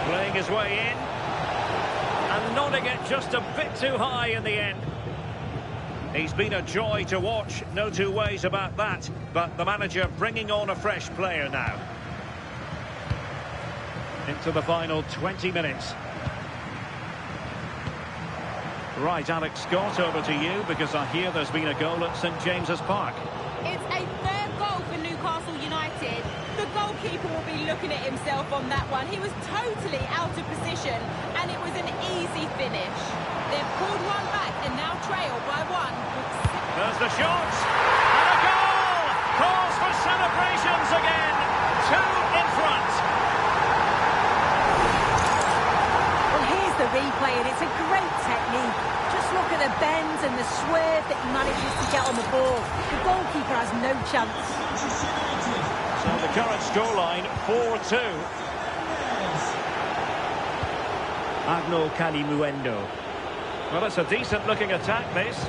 Playing his way in. And nodding it just a bit too high in the end. He's been a joy to watch, no two ways about that. But the manager bringing on a fresh player now. Into the final 20 minutes. Right, Alex Scott, over to you, because I hear there's been a goal at St James's Park. It's a third goal for Newcastle United. The goalkeeper will be looking at himself on that one. He was totally out of position, and it was an easy finish. They've pulled one back and now trail by one. There's the shot, and a goal! Calls for celebrations again. 2 in front. Well, here's the replay, and it's a great technique. Just look at the bend and the swerve that he manages to get on the ball. The goalkeeper has no chance. So the current scoreline, 4-2. Agno Calimuendo. Well, it's a decent-looking attack, this.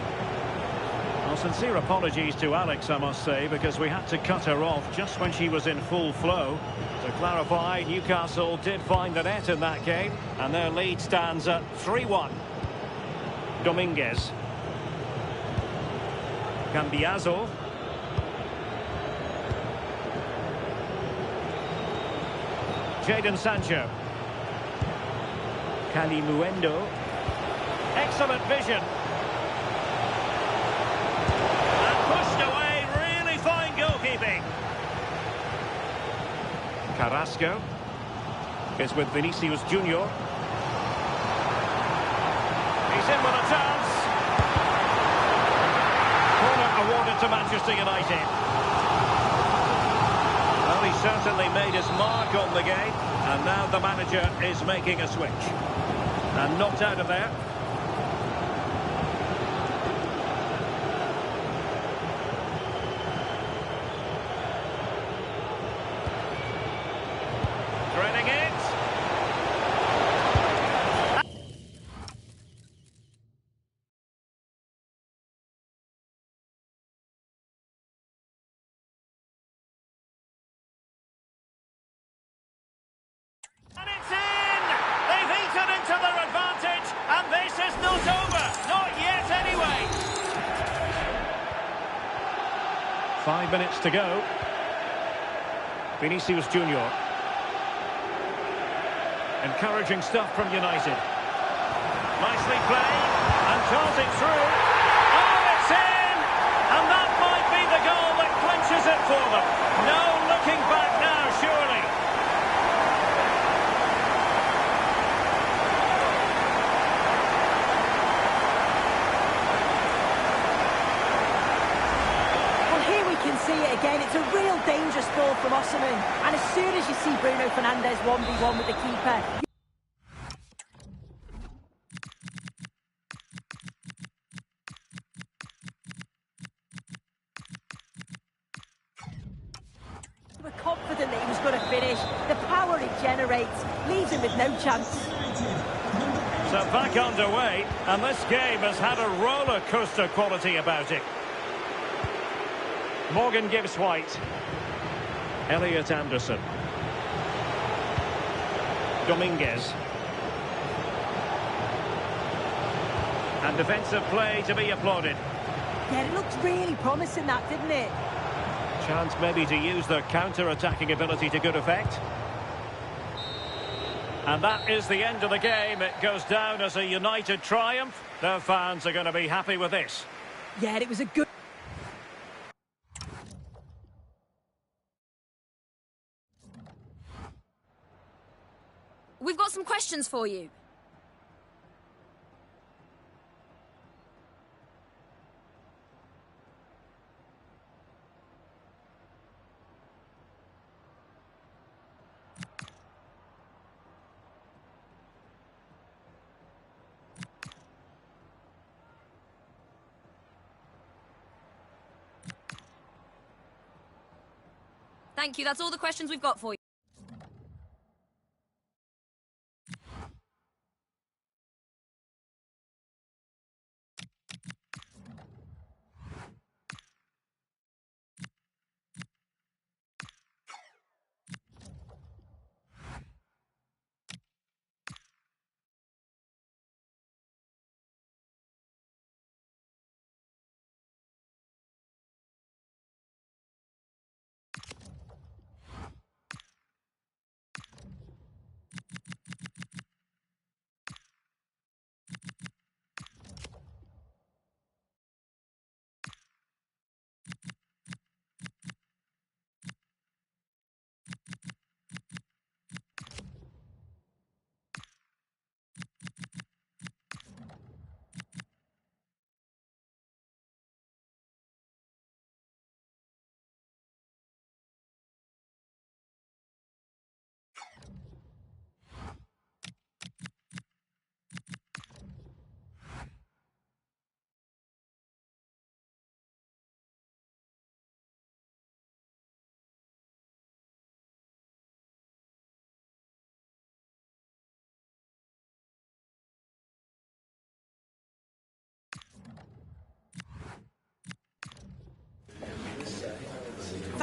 Well, sincere apologies to Alex, I must say, because we had to cut her off just when she was in full flow. To clarify, Newcastle did find the net in that game, and their lead stands at 3-1. Dominguez. Cambiaso. Jadon Sancho. Calimuendo. Excellent vision. And pushed away, really fine goalkeeping. Carrasco is with Vinicius Junior. He's in with a chance. Corner awarded to Manchester United. Well, he certainly made his mark on the game, and now the manager is making a switch. And knocked out of there. Threading it. And it's in! They've eaten into their advantage, and this is not over. Not yet, anyway. 5 minutes to go. Vinicius Junior. Encouraging stuff from United. Nicely played, and draws it through. Oh, it's in! And that might be the goal that clinches it for them. No looking back now, surely. Well, here we can see it again. It's a real dangerous ball from Osimhen. And as soon as you see Bruno Fernandes 1v1 with the keeper... you were confident that he was going to finish. The power he generates leaves him with no chance. So back underway, and this game has had a roller coaster quality about it. Morgan Gibbs White. Elliot Anderson. Dominguez. And defensive play to be applauded. Yeah, it looked really promising, that, didn't it? Chance maybe to use their counter-attacking ability to good effect. And that is the end of the game. It goes down as a United triumph. Their fans are going to be happy with this. Yeah, it was a good... We've got some questions for you. Thank you. That's all the questions we've got for you.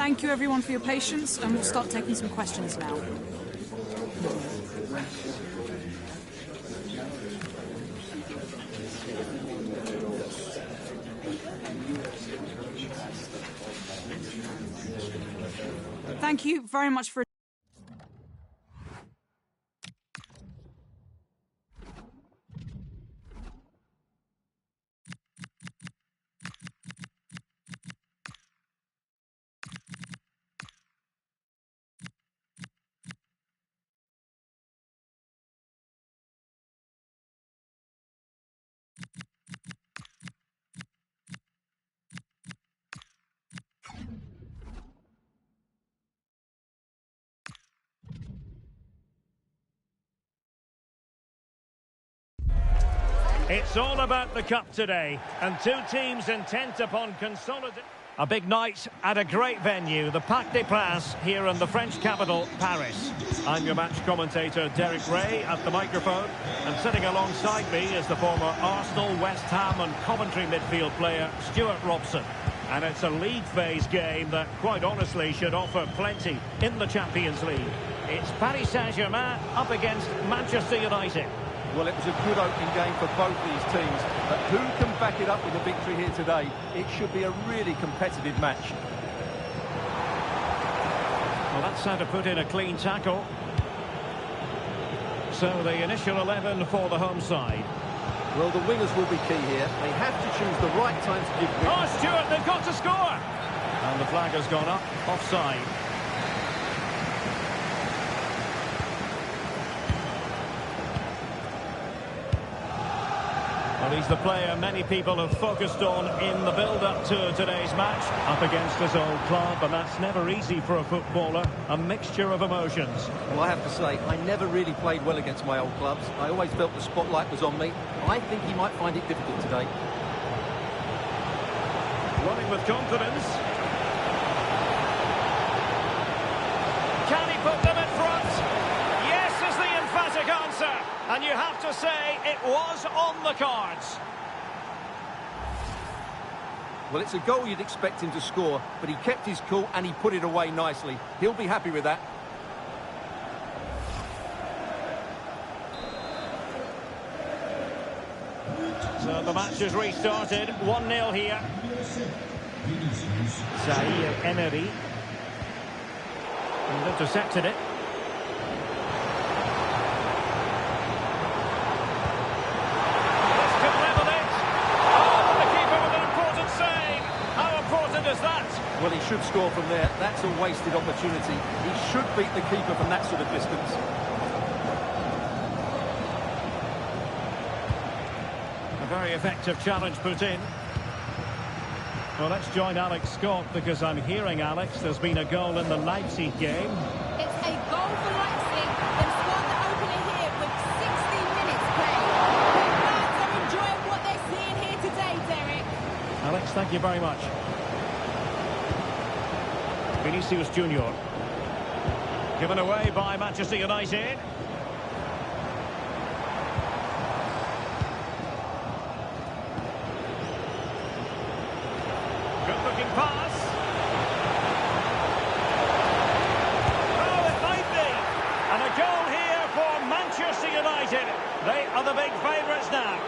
Thank you everyone for your patience, and we'll start taking some questions now. Thank you very much for... It's all about the cup today, and two teams intent upon consolidating. A big night at a great venue, the Parc des Princes, here in the French capital, Paris. I'm your match commentator, Derek Ray, at the microphone, and sitting alongside me is the former Arsenal, West Ham and Coventry midfield player, Stuart Robson. And it's a league phase game that, quite honestly, should offer plenty in the Champions League. It's Paris Saint-Germain up against Manchester United. Well, it was a good opening game for both these teams, but who can back it up with a victory here today? It should be a really competitive match. Well, that's how to put in a clean tackle. So the initial 11 for the home side. Well, the wingers will be key here. They have to choose the right time to give... Oh, Stuart, they've got to score! And the flag has gone up, offside. Well, he's the player many people have focused on in the build-up to today's match. Up against his old club, and that's never easy for a footballer. A mixture of emotions. Well, I have to say, I never really played well against my old clubs. I always felt the spotlight was on me. I think he might find it difficult today. Running with confidence. Can he put them in front? Yes is the emphatic answer. And you have to say, it was on the cards. Well, it's a goal you'd expect him to score, but he kept his cool and he put it away nicely. He'll be happy with that. So the match is restarted. 1-0 here. Zaire Emery. And intercepted it. Well, he should score from there. That's a wasted opportunity. He should beat the keeper from that sort of distance. A very effective challenge put in. Well, let's join Alex Scott, because I'm hearing, Alex, there's been a goal in the Leipzig game. It's a goal for Leipzig. They've scored the opener here with 60 minutes played. The fans are enjoying what they're seeing here today, Derek. Alex, thank you very much. Vinicius Junior. Given away by Manchester United. Good looking pass. Oh, it might be. And a goal here for Manchester United. They are the big favourites now.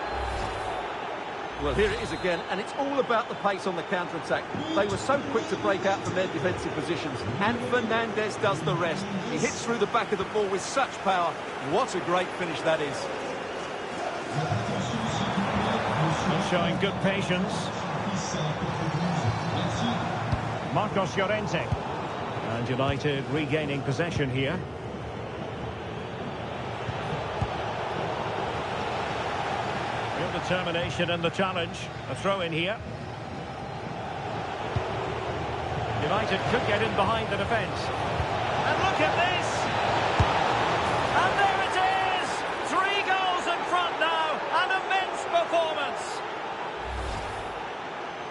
Well, here it is again, and it's all about the pace on the counter-attack. They were so quick to break out from their defensive positions, and Fernandes does the rest. He hits through the back of the ball with such power. What a great finish that is. Showing good patience. Marcos Llorente. And United regaining possession here. Real determination in the challenge. A throw in here. United could get in behind the defence. And look at this! And there it is! 3 goals in front now. An immense performance.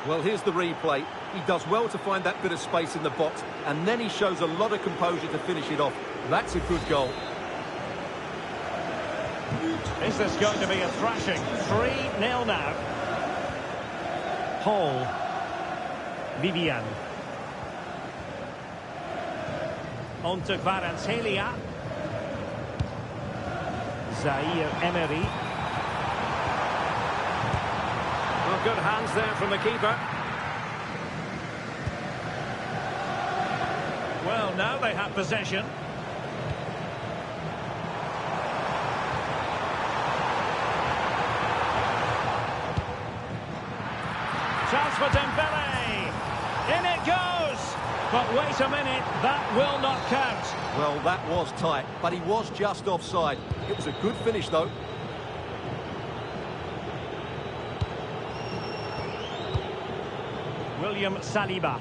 Well, here's the replay. He does well to find that bit of space in the box, and then he shows a lot of composure to finish it off. That's a good goal. Is this going to be a thrashing? 3-0 now. Paul. Vivian. On to Kvaratskhelia. Zaire Emery. Well, good hands there from the keeper. Well, now they have possession. Chance for Dembele. In it goes. But wait a minute, that will not count. Well, that was tight, but he was just offside. It was a good finish, though. William Saliba.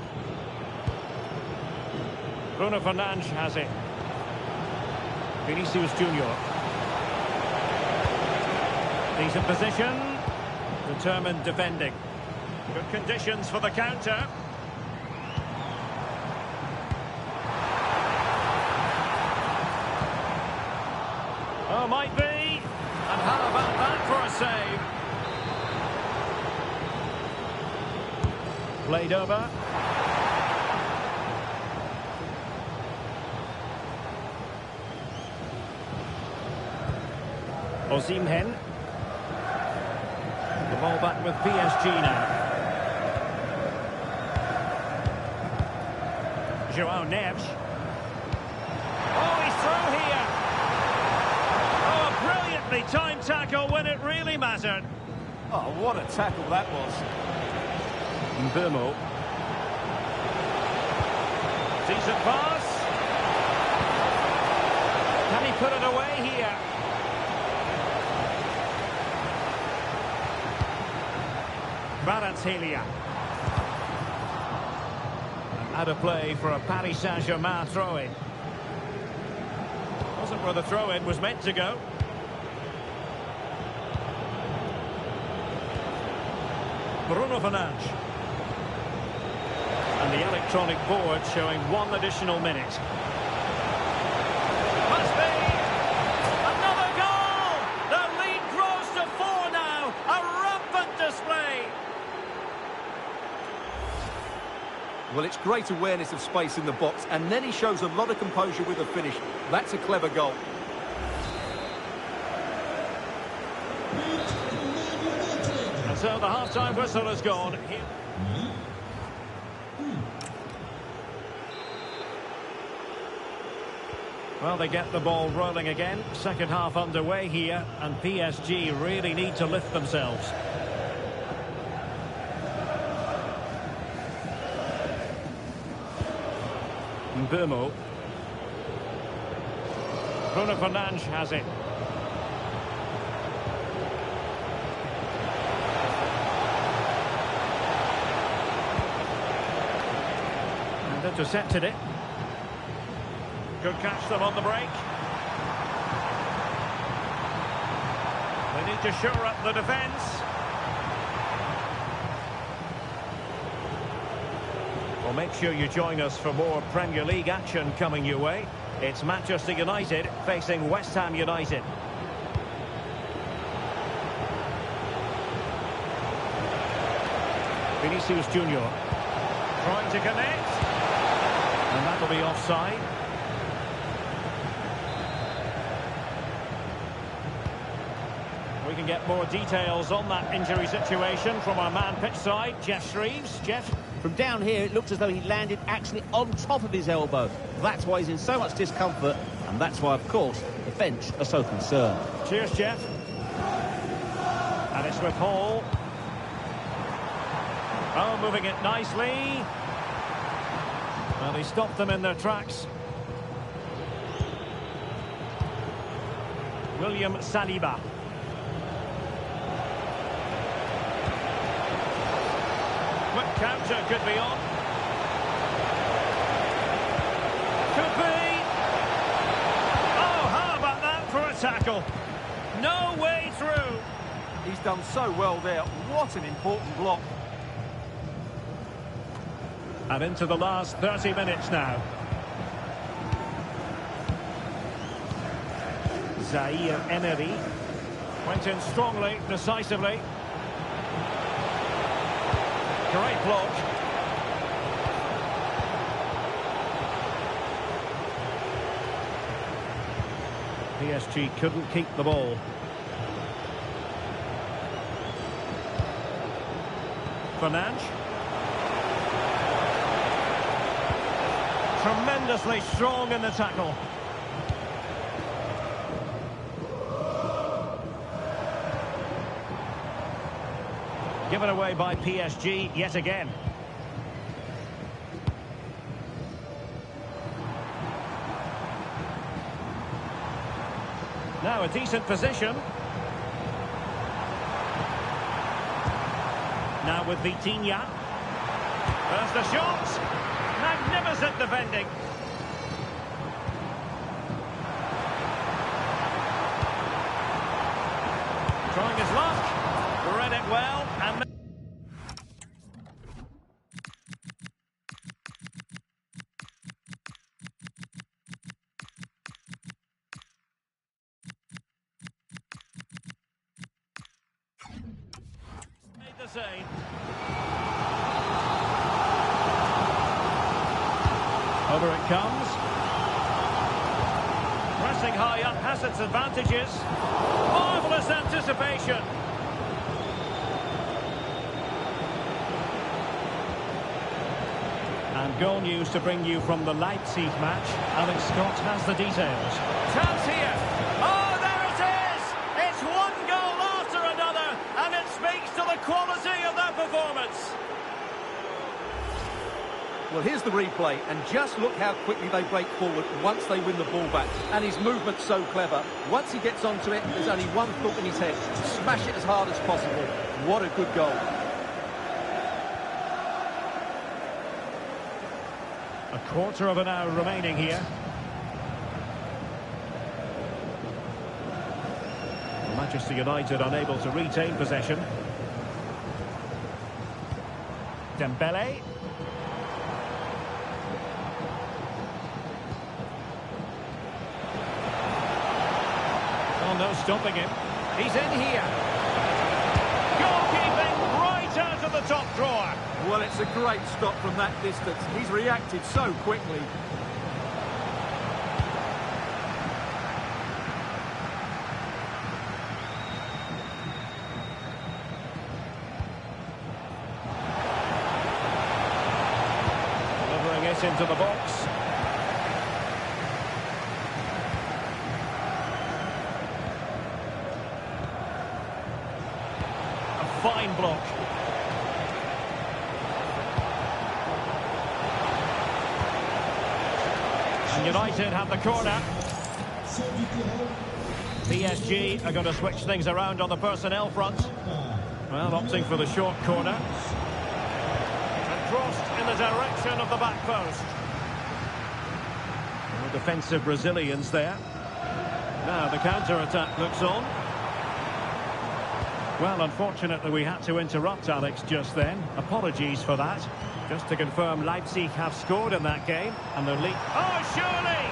Bruno Fernandes has it. Vinicius Junior. Decent position. Determined defending. Good conditions for the counter. Oh, might be. And how about that for a save? Played over. Osimhen. The ball back with PSG now. João Neves. Oh, he's through here. Oh, a brilliantly timed tackle when it really mattered. Oh, what a tackle that was. Mbeumo. Decent pass. Can he put it away here? Kvaratskhelia. Out of play for a Paris Saint-Germain throw-in. Wasn't where the throw-in was meant to go. Bruno Fernandes. And the electronic board showing 1 additional minute. Must be! Another goal! The lead grows to 4 now. A rampant display. Well, it's great awareness of space in the box, and then he shows a lot of composure with the finish. That's a clever goal. And so the half-time whistle has gone. Well, they get the ball rolling again. Second half underway here, and PSG really need to lift themselves. Mbeumo. Bruno Fernandes has it. And intercepted it. Could catch them on the break. They need to shore up the defence. Well, make sure you join us for more Premier League action coming your way. It's Manchester United facing West Ham United. Vinicius Junior trying to connect. And that'll be offside. We can get more details on that injury situation from our man pitch side, Jeff Shreves. Jeff? From down here, it looks as though he landed actually on top of his elbow. That's why he's in so much discomfort, and that's why, of course, the bench are so concerned. Cheers, Jeff. And it's with Hall. Oh, moving it nicely. Well, he stopped them in their tracks. William Saliba. Quick counter could be on. Could be. Oh, how about that for a tackle? No way through. He's done so well there. What an important block. And into the last 30 minutes now. Zaire Emery went in strongly, decisively. Great block. PSG couldn't keep the ball. Fernandes. Tremendously strong in the tackle. Given away by PSG yet again. Now a decent position. Now with Vitinha. There's the shot. Magnificent defending. Trying his luck. Read it well and... made the save. Over it comes. Pressing high up has its advantages. Marvellous anticipation. And goal news to bring you from the Leipzig match. Alex Scott has the details. Chance here. Oh, there it is! It's one goal after another, and it speaks to the quality of that performance. Well, here's the replay, and just look how quickly they break forward once they win the ball back. And his movement's so clever. Once he gets onto it, there's only one thought in his head. Smash it as hard as possible. What a good goal. A quarter of an hour remaining here. Manchester United unable to retain possession. Dembele. Oh, no stopping him. He's in here. Goalkeeping right out of the top drawer. Well, it's a great stop from that distance. He's reacted so quickly. Delivering it into the box. A fine block. And United have the corner. PSG are going to switch things around on the personnel front. Well, opting for the short corner. And crossed in the direction of the back post. The defensive Brazilians there. Now the counter-attack looks on. Well, unfortunately we had to interrupt Alex just then. Apologies for that. Just to confirm, Leipzig have scored in that game, and their lead... Oh, surely!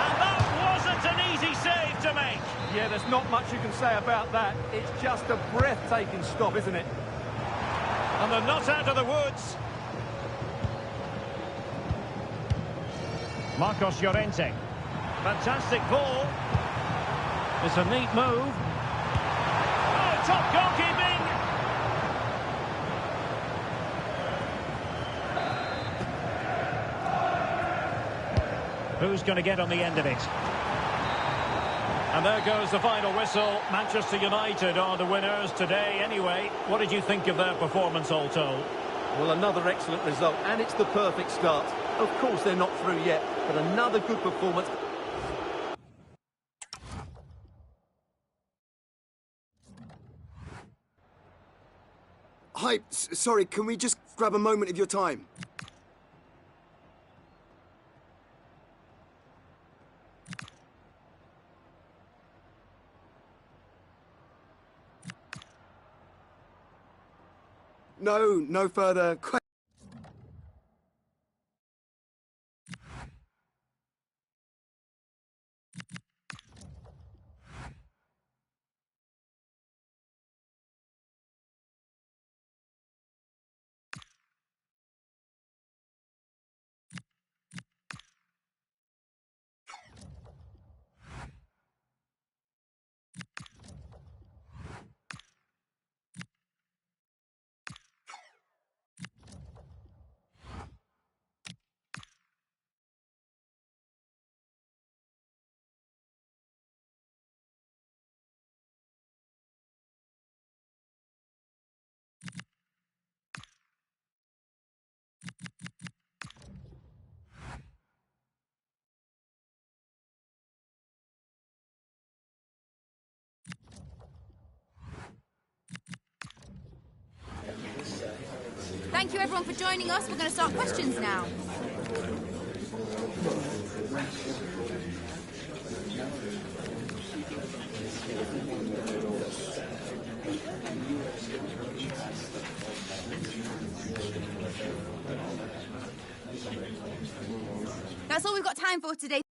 And that wasn't an easy save to make. Yeah, there's not much you can say about that. It's just a breathtaking stop, isn't it? And they're not out of the woods. Marcos Llorente. Fantastic ball. It's a neat move. Oh, top goalkeeping! Who's going to get on the end of it? And there goes the final whistle. Manchester United are the winners today anyway. What did you think of their performance all told? Well, another excellent result, and it's the perfect start. Of course, they're not through yet, but another good performance. Hi, sorry, can we just grab a moment of your time? No further questions. Thank you everyone for joining us. We're going to start questions now. That's all we've got time for today.